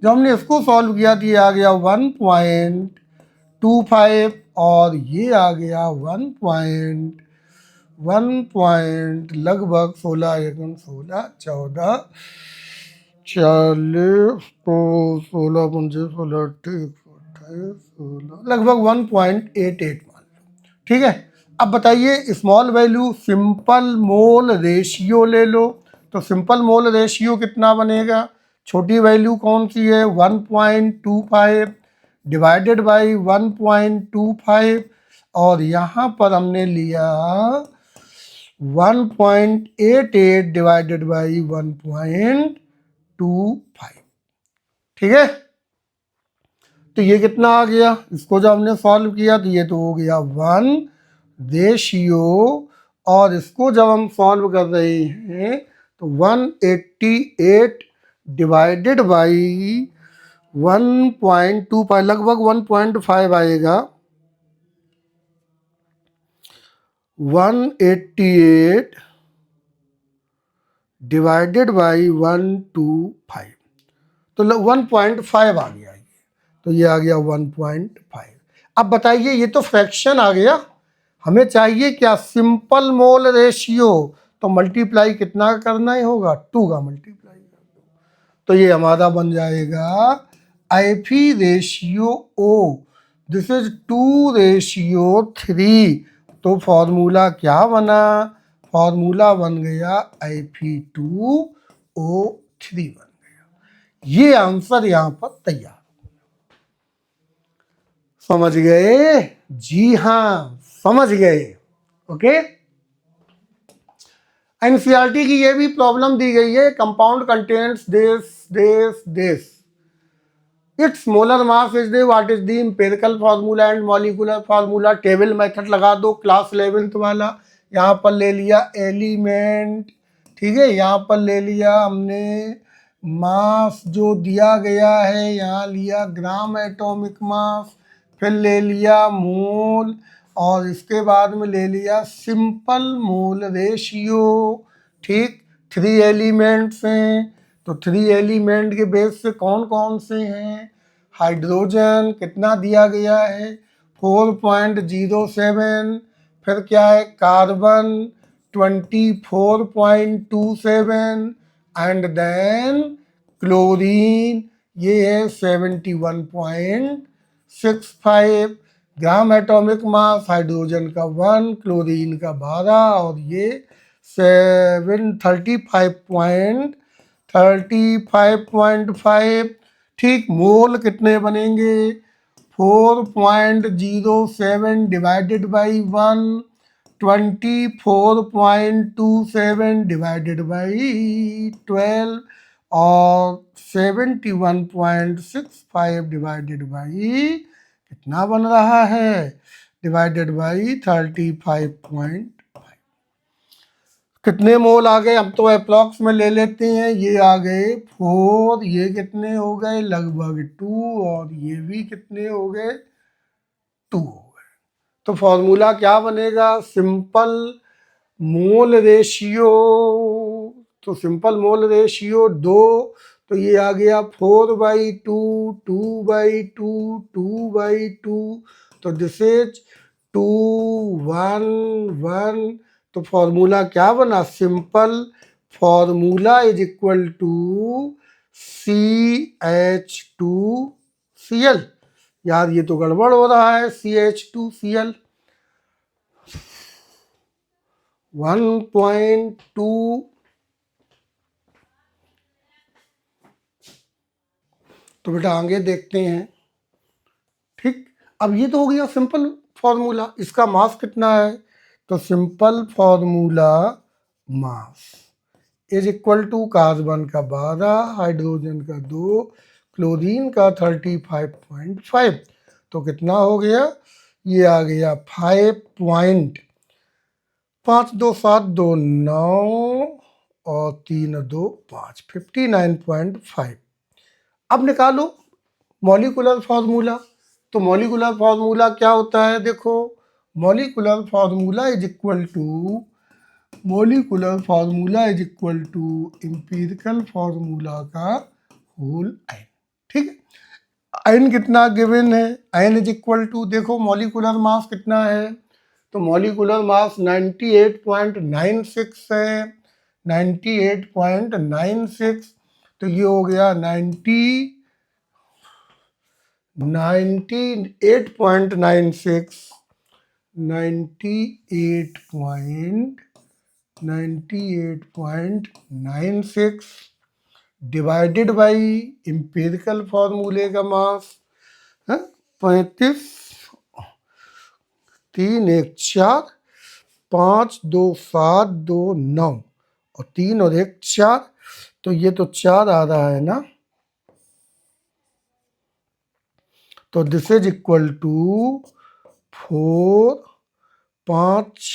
जब हमने इसको सॉल्व किया तो ये आ गया 1.25 और ये आ गया 1 लगभग 16, 16, 14, 40, तो 16, 15, 16, 16, लगभग 1.88 मान लो। ठीक है, अब बताइए small value simple mole ratio ले लो। तो सिंपल मोल रेशियो कितना बनेगा, छोटी वैल्यू कौन सी है 1.25 डिवाइडेड बाई 1.25, और यहाँ पर हमने लिया 1.88 डिवाइडेड बाई 1.25। ठीक है, तो ये कितना आ गया, इसको जब हमने सॉल्व किया तो ये तो हो गया 1 और इसको जब हम सॉल्व कर रहे हैं तो 188 डिवाइडेड बाई 1.25 लगभग 1.5 आएगा। 188 डिवाइडेड बाई 125 तो 1.5 आ गया, तो ये आ गया 1.5। अब बताइए, ये तो फ्रैक्शन आ गया, हमें चाहिए क्या, सिंपल मोल रेशियो। तो मल्टीप्लाई कितना करना ही होगा, 2 का मल्टीप्लाई कर दो, तो ये हमारा बन जाएगा Fe ratio O, this is 2:3। तो फॉर्मूला क्या बना, फॉर्मूला बन गया Fe2O3 बन गया। ये आंसर यहां पर तैयार। समझ गए, जी हाँ समझ गए। ओके, एनसीईआरटी की ये भी प्रॉब्लम दी गई है, compound contains this it's molar mass is the what is the empirical formula and molecular formula. Table method लगा दो, क्लास 11th वाला। यहाँ पर ले लिया एलिमेंट, ठीक है, यहाँ पर ले लिया हमने मास जो दिया गया है, यहाँ लिया ग्राम एटॉमिक मास, फिर ले लिया मोल, और इसके बाद में ले लिया सिंपल मोल रेशियो। ठीक, 3 एलिमेंट्स हैं, तो 3 एलिमेंट के बेस से कौन कौन से हैं, हाइड्रोजन कितना दिया गया है 4.07, फिर क्या है कार्बन 24.27 एंड देन क्लोरीन ये है 71.65 ग्राम एटॉमिक मास, हाइड्रोजन का 1, क्लोरीन का 12 और ये 35.5। ठीक, मोल कितने बनेंगे 4.07 डिवाइडेड बाई 1, 24.27 डिवाइडेड बाई 12 और 71.65 डिवाइडेड बाई कितना बन रहा है, डिवाइडेड बाई 35.5। कितने मोल आ गए, हम तो अप्रॉक्स में ले लेते हैं, ये आ गए 4, ये कितने हो गए लगभग 2 और ये भी कितने हो गए 2 हो गए। तो फॉर्मूला क्या बनेगा, सिंपल मोल रेशियो, तो सिंपल मोल रेशियो 2, तो ये आ गया 4/2, 2/2, 2/2, तो दिस इज 2, 1, 1। तो फॉर्मूला क्या बना, simple formula is equal to CH2Cl। यार ये तो गड़बड़ हो रहा है, CH2Cl 1.2। तो बेटा आगे देखते हैं। ठीक, अब ये तो हो गया सिंपल फॉर्मूला, इसका मास कितना है, तो simple formula mass is equal to carbon का 12, हाइड्रोजन का 2, क्लोरीन का 35.5। तो कितना हो गया, ये आ गया 5.52729 और 325 59.5। अब निकालो मॉलिक्यूलर फार्मूला। तो मॉलिक्यूलर फार्मूला क्या होता है, देखो molecular formula is equal to empirical formula का होल n। ठीक है, n कितना गिवन है, n इज इक्वल टू, देखो मॉलिक्यूलर मास कितना है, तो मॉलिक्यूलर मास 98.96 है, 98.96, तो ये हो गया 98.96 डिवाइडेड बाई एम्पिरिकल फार्मूले का मास 35, 3 1 4 5 2 7 2 9 और 3 और 1 4, तो ये तो 4 आ रहा है ना, तो this is equal to 4 5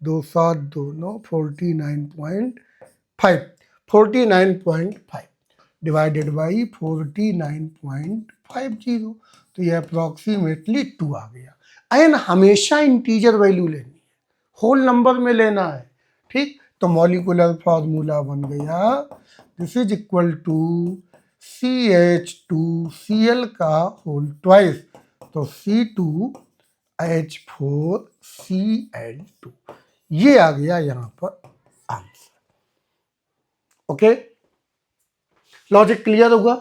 2 7 2 9 49.5 49.5 divided by 49.50, तो ये अप्रोक्सीमेटली 2 आ गया। एंड हमेशा इंटीजर वैल्यू लेनी है, होल नंबर में लेना है, ठीक। तो मॉलिक्यूलर फार्मूला बन गया, this is equal to CH2Cl का होल ट्वाइस, तो C2H4Cl2, ये आ गया यहां पर आंसर। ओके, लॉजिक क्लियर हुआ?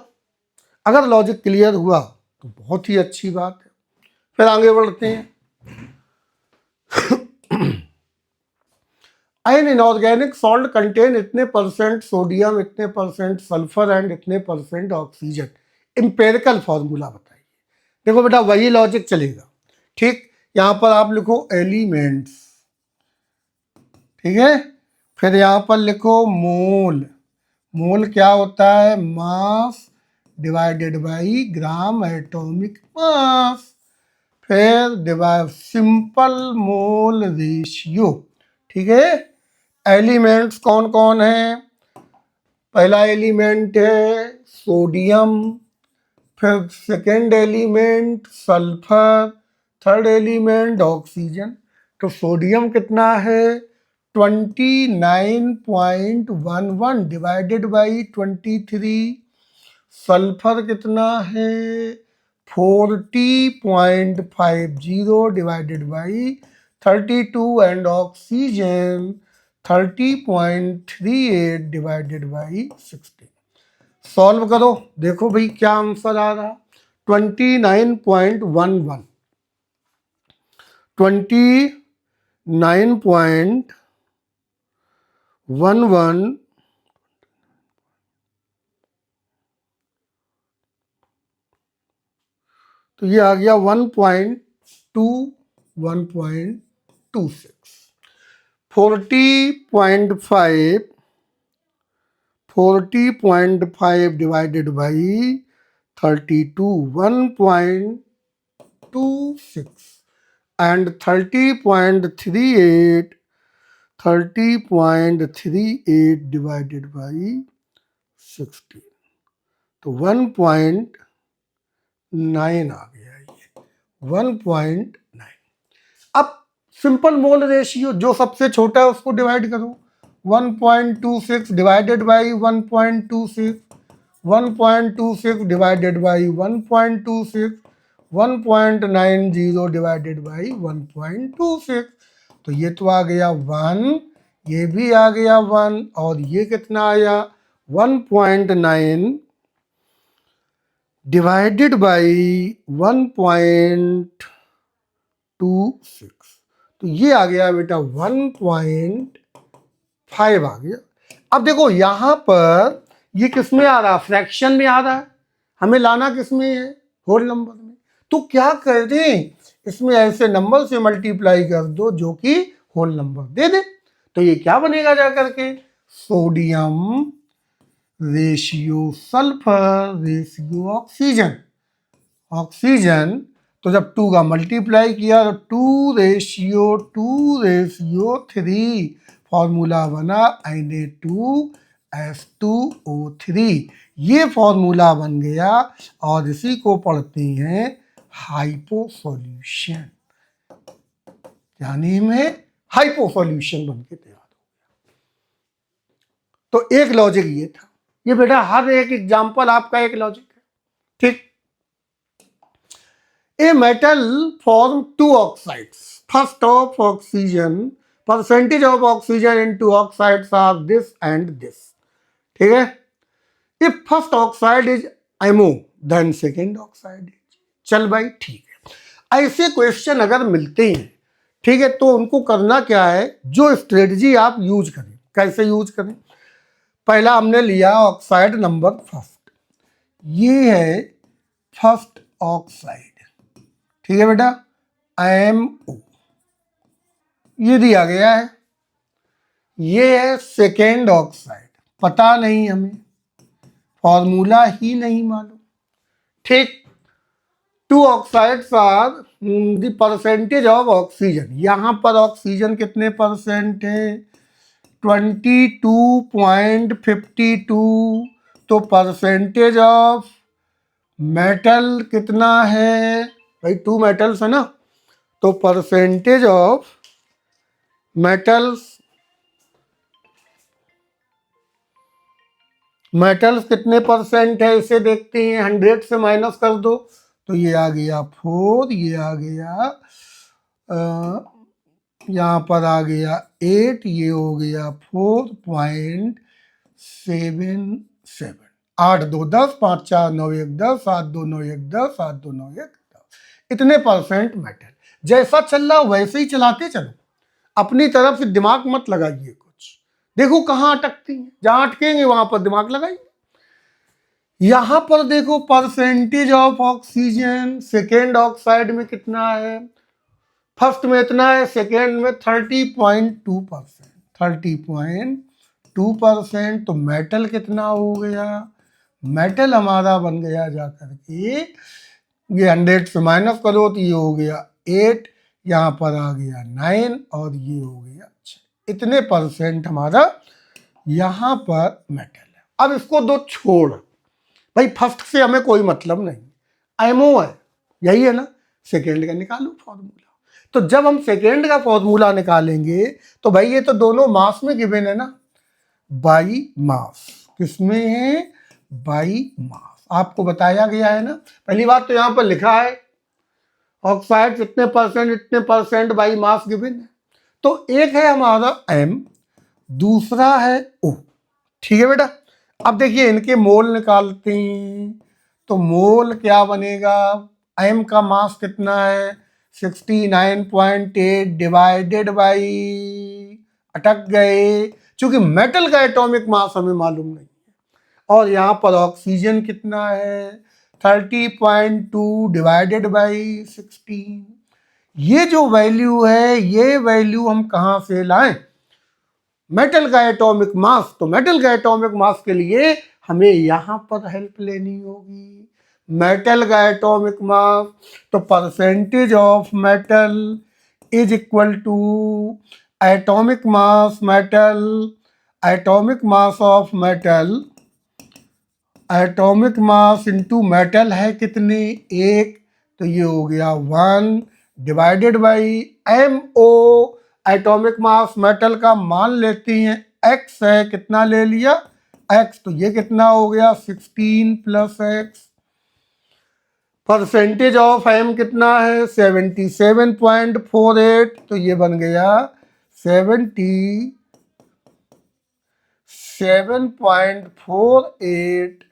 अगर लॉजिक क्लियर हुआ तो बहुत ही अच्छी बात है। फिर आगे बढ़ते हैं। एन इनऑर्गेनिक सॉल्ट कंटेन इतने परसेंट सोडियम, इतने परसेंट सल्फर एंड इतने परसेंट ऑक्सीजन। इंपेरिकल फॉर्मूला बताइए। देखो बेटा वही लॉजिक चलेगा, ठीक। यहां पर आप लिखो एलिमेंट्स, ठीक है। फिर यहां पर लिखो मोल। मोल क्या होता है? मास डिवाइडेड बाई ग्राम एटॉमिक मास। फिर डिवाइड सिंपल मोल रेशियो, ठीक है। एलिमेंट्स कौन कौन है? पहला एलिमेंट है सोडियम, फिर second element sulphur, third element oxygen. तो सोडियम कितना है? 29.11 डिवाइडेड बाई 23। सल्फर कितना है? 40.50 divided by 32 and oxygen 30.38 divided by 16। Solve करो, देखो भाई क्या आंसर आ रहा। 29.11 29.11 तो ये आ गया 1.2 1.26। 40.5 divided by 32 1.26 and 30.38 divided by 16, तो 1.9 आ गया ये 1.9। अब सिंपल मोल रेशियो जो सबसे छोटा है उसको डिवाइड करो। 1.26 divided by 1.26, 1.26 divided by 1.26, 1.90 divided by 1.26, तो ये तो आ गया 1, ये भी आ गया 1, और ये कितना आया 1.9 डिवाइडेड बाई 1.26, तो ये आ गया बेटा 1.5 आ गया। अब देखो यहां पर ये किस में आ रहा? फ्रैक्शन में आ रहा है, हमें लाना किस में है? होल नंबर में। तो क्या कर दें, इसमें ऐसे नंबर से मल्टीप्लाई कर दो जो कि होल नंबर दे दे। तो ये क्या बनेगा जा करके? Sodium ratio sulphur ratio oxygen. Oxygen तो जब 2 का मल्टीप्लाई किया तो 2:3 फॉर्मूला बना Na2S2O3, ये फॉर्मूला बन गया और इसी को पढ़ते हैं हाइपो सॉल्यूशन। क्या नेम है? हाइपो सॉल्यूशन बन के तैयार हो गया। तो एक लॉजिक ये था। ये बेटा हर एक एग्जाम्पल आपका एक लॉजिक है, ठीक। A metal form two oxides. First of oxygen, percentage of oxygen in two oxides are this and this. ठीक है? If first oxide is MO, then second oxide is. चल भाई ठीक है। ऐसे क्वेश्चन अगर मिलते हैं, ठीक है, तो उनको करना क्या है? जो स्ट्रेटजी आप यूज करें। कैसे यूज करें? पहला हमने लिया ऑक्साइड नंबर फर्स्ट, ये है फर्स्ट ऑक्साइड, ठीक है बेटा, MO। ये दिया गया है, ये है सेकेंड ऑक्साइड, पता नहीं हमें, फॉर्मूला ही नहीं मालूम। ठीक, two oxides are the percentage of oxygen, यहां पर ऑक्सीजन कितने परसेंट है, 22.52, तो परसेंटेज ऑफ मेटल कितना है भाई, टू मेटल्स है ना, तो परसेंटेज ऑफ मेटल्स कितने परसेंट है इसे देखते हैं, 100 से माइनस कर दो तो ये आ गया 4, ये आ गया यहाँ पर आ गया 8, ये हो गया 4.77, 8 2 10, 5 4 9 1 10, 7 2 9 1 10, 7 2 9 1 10, इतने परसेंट मेटल। जैसा चल रहा वैसे ही चलाते चलो, अपनी तरफ से दिमाग मत लगाइए कुछ, देखो कहाँ अटकती है, जहां अटकेंगे वहां पर दिमाग लगाइए। यहां पर देखो percentage of oxygen second oxide में कितना है, फर्स्ट में इतना है, सेकेंड में 30.2%, 30.2%, तो मेटल कितना हो गया, मेटल हमारा बन गया जाकर के, ये 100 से माइनस करो तो ये हो गया 8, यहाँ पर आ गया 9 और ये हो गया 6, इतने परसेंट हमारा यहाँ पर मेटल है। अब इसको दो छोड़ भाई, फर्स्ट से हमें कोई मतलब नहीं, एमओ है, यही है ना, सेकेंड का निकालो फॉर्मूला। तो जब हम सेकेंड का फॉर्मूला निकालेंगे तो भाई ये तो दोनों मास में गिवन है ना, बाई मास, किसमें है, बाई मास, आपको बताया गया है ना। पहली बात तो यहां पर लिखा है ऑक्साइड इतने परसेंट, इतने परसेंट बाई मास गिवन है, तो एक है हमारा एम, दूसरा है ओ, ठीक है बेटा। अब देखिए इनके मोल निकालते हैं, तो मोल क्या बनेगा, एम का मास कितना है 69.8 डिवाइडेड बाई, अटक गए क्योंकि मेटल का एटॉमिक मास हमें मालूम नहीं है, और यहाँ पर ऑक्सीजन कितना है 30.2 डिवाइडेड बाई 16, ये जो वैल्यू है ये वैल्यू हम कहाँ से लाएं, मेटल का एटॉमिक मास, तो मेटल का एटॉमिक मास के लिए हमें यहां पर हेल्प लेनी होगी, मेटल का एटॉमिक मास, तो percentage of metal is equal to atomic mass metal, atomic mass of metal, atomic mass into metal है कितने, एक, तो ये हो गया 1 divided by M O, atomic mass metal का मान लेते हैं x है, कितना ले लिया x, तो ये कितना हो गया 16 plus x, percentage of M कितना है 77.48, तो ये बन गया 77.48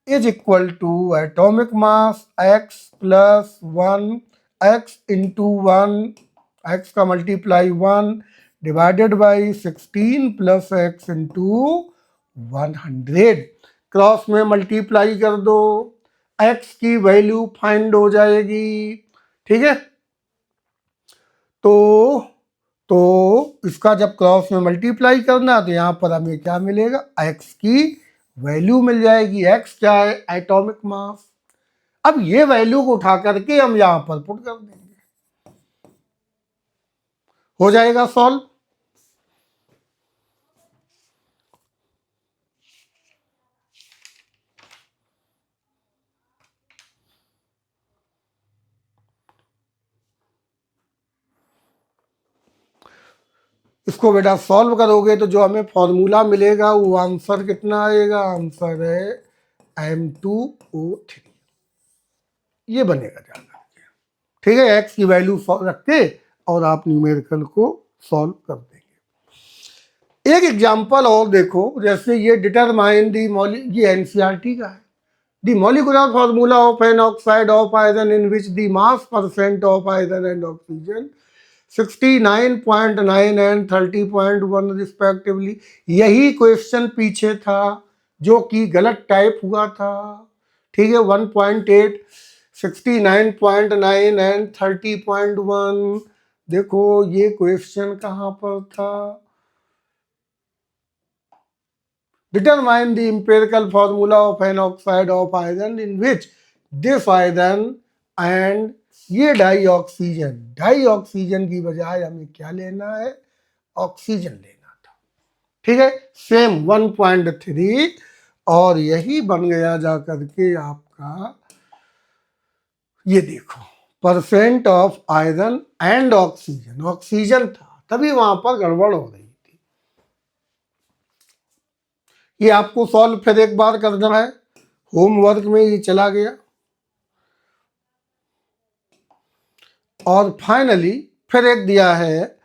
is equal to atomic mass x plus 1, x into 1, x का multiply 1 divided by 16 plus x into 100, cross में मल्टीप्लाई कर दो, x की वैल्यू फाइंड हो जाएगी, ठीक है। तो इसका जब क्रॉस में मल्टीप्लाई करना तो यहाँ पर हमें क्या मिलेगा, x की वैल्यू मिल जाएगी, x क्या है एटॉमिक मास। अब ये वैल्यू को उठा करके हम यहां पर पुट कर देंगे, हो जाएगा सॉल्व। इसको बेटा सॉल्व करोगे तो जो हमें फॉर्मूला मिलेगा वो आंसर कितना आएगा, आंसर है M2O3, ये बनेगा जाना, ठीक है। x की वैल्यू रख के और आप न्यूमेरिकल को सॉल्व कर देंगे। एक एग्जांपल और देखो, जैसे ये डिटरमाइन दी ये एनसीईआरटी का है, the molecular formula of an oxide of iron in which the mass percent of iron and oxygen 69.9 and 30.1 respectively. यही क्वेश्चन पीछे था जो कि गलत टाइप हुआ था, ठीक है, 1.8, 69.9 एंड 30.1, देखो ये क्वेश्चन कहां पर था, determine the empirical formula of an oxide of iron in which this iron and ये डाई ऑक्सीजन की बजाय हमें क्या लेना है, ऑक्सीजन लेना था। ठीक है, सेम 1.3 और यही बन गया जा करके आपका, ये देखो percent of iron and oxygen था, तभी वहां पर गड़बड़ हो रही थी। ये आपको सॉल्व फिर एक बार करना है, होमवर्क में ये चला गया। और फाइनली फिर एक दिया है,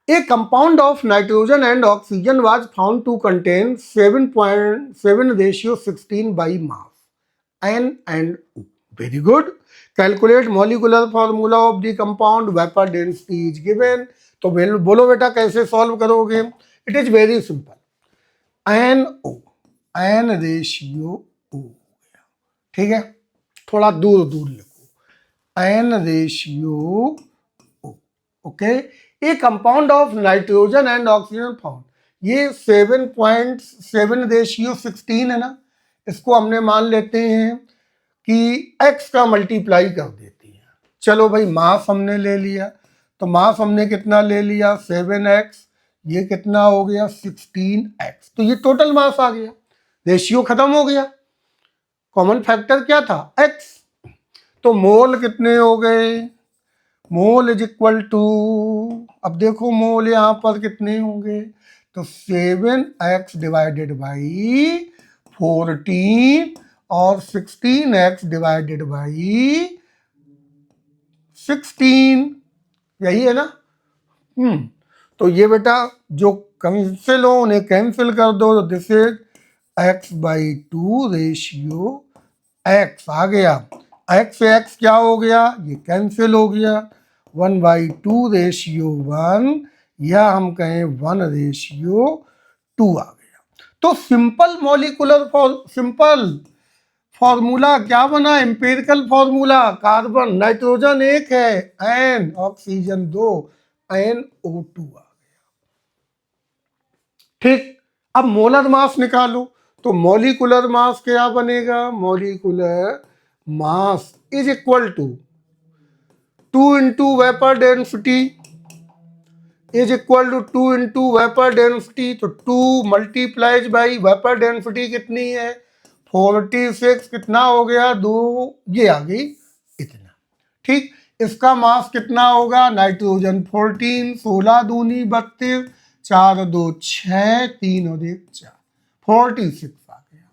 a compound of nitrogen and oxygen was found to contain 7.7:16 by mass N and O. Very good. Calculate molecular formula of the compound, vapour density is given. तो बोलो बेटा कैसे सॉल्व करोगे, it is very simple, NO N ratio O, ठीक है, थोड़ा दूर दूर लिखो, N ratio O, okay. A compound of nitrogen and oxygen found, ये 7.7:16 है ना, इसको हमने मान लेते हैं कि x का मल्टीप्लाई कर देती है। चलो भाई मास हमने ले लिया, तो मास हमने कितना ले लिया 7x, ये कितना हो गया 16x, तो ये टोटल मास आ गया, रेशियो खत्म हो गया, कॉमन फैक्टर क्या था x। तो मोल कितने हो गए, मोल इज इक्वल टू, अब देखो मोल यहां पर कितने होंगे, तो 7x डिवाइडेड बाई 14 और 16x डिवाइडेड बाई 16, यही है ना। तो ये बेटा जो कैंसिल हो उन्हें कैंसिल कर दो, तो this is x/2 ratio x आ गया, x से x क्या हो गया, ये कैंसिल हो गया, 1/2 रेशियो 1 या हम कहें 1 रेशियो 2 आ गया। तो सिंपल फॉर्मूला क्या बना, एम्पिरिकल फॉर्मूला, कार्बन नाइट्रोजन एक है, N ऑक्सीजन 2, NO2 आ गया। ठीक, अब मोलर मास निकालो, तो मॉलिकुलर मास क्या बनेगा, molecular mass is equal to 2 into vapour density is equal to 2 into vapour density, तो 2 मल्टीप्लाइज बाई वेपर डेंसिटी कितनी है 46, कितना हो गया 2, ये आ गई इतना। ठीक, इसका मास कितना होगा, नाइट्रोजन 14, 16 दूनी 32, 4 2 6, 3 और 1 4, 46 आ गया।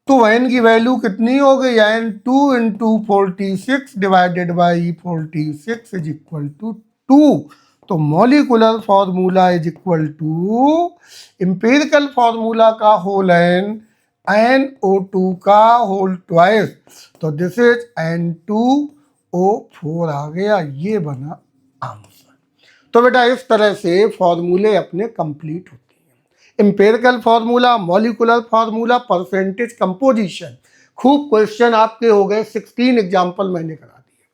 तो n की वैल्यू कितनी हो गई, n 2 into 46 divided by 46 is equal to 2। तो molecular formula is equal to empirical formula का होल NO2 का होल ट्वाइस, तो दिस इज N2O4 आ गया, ये बना आंसर। तो बेटा इस तरह से फॉर्मूले अपने कंप्लीट होते हैं, empirical formula, molecular formula, percentage, composition. खूब क्वेश्चन आपके हो गए, 16 एग्जाम्पल मैंने करा दिए।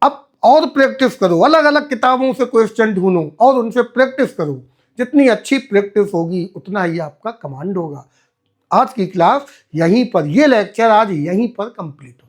अब और प्रैक्टिस करो, अलग अलग किताबों से क्वेश्चन ढूंढो और उनसे प्रैक्टिस करो, जितनी अच्छी प्रैक्टिस होगी उतना ही आपका कमांड होगा। आज की क्लास यहीं पर, ये लेक्चर आज यहीं पर कंप्लीट हो।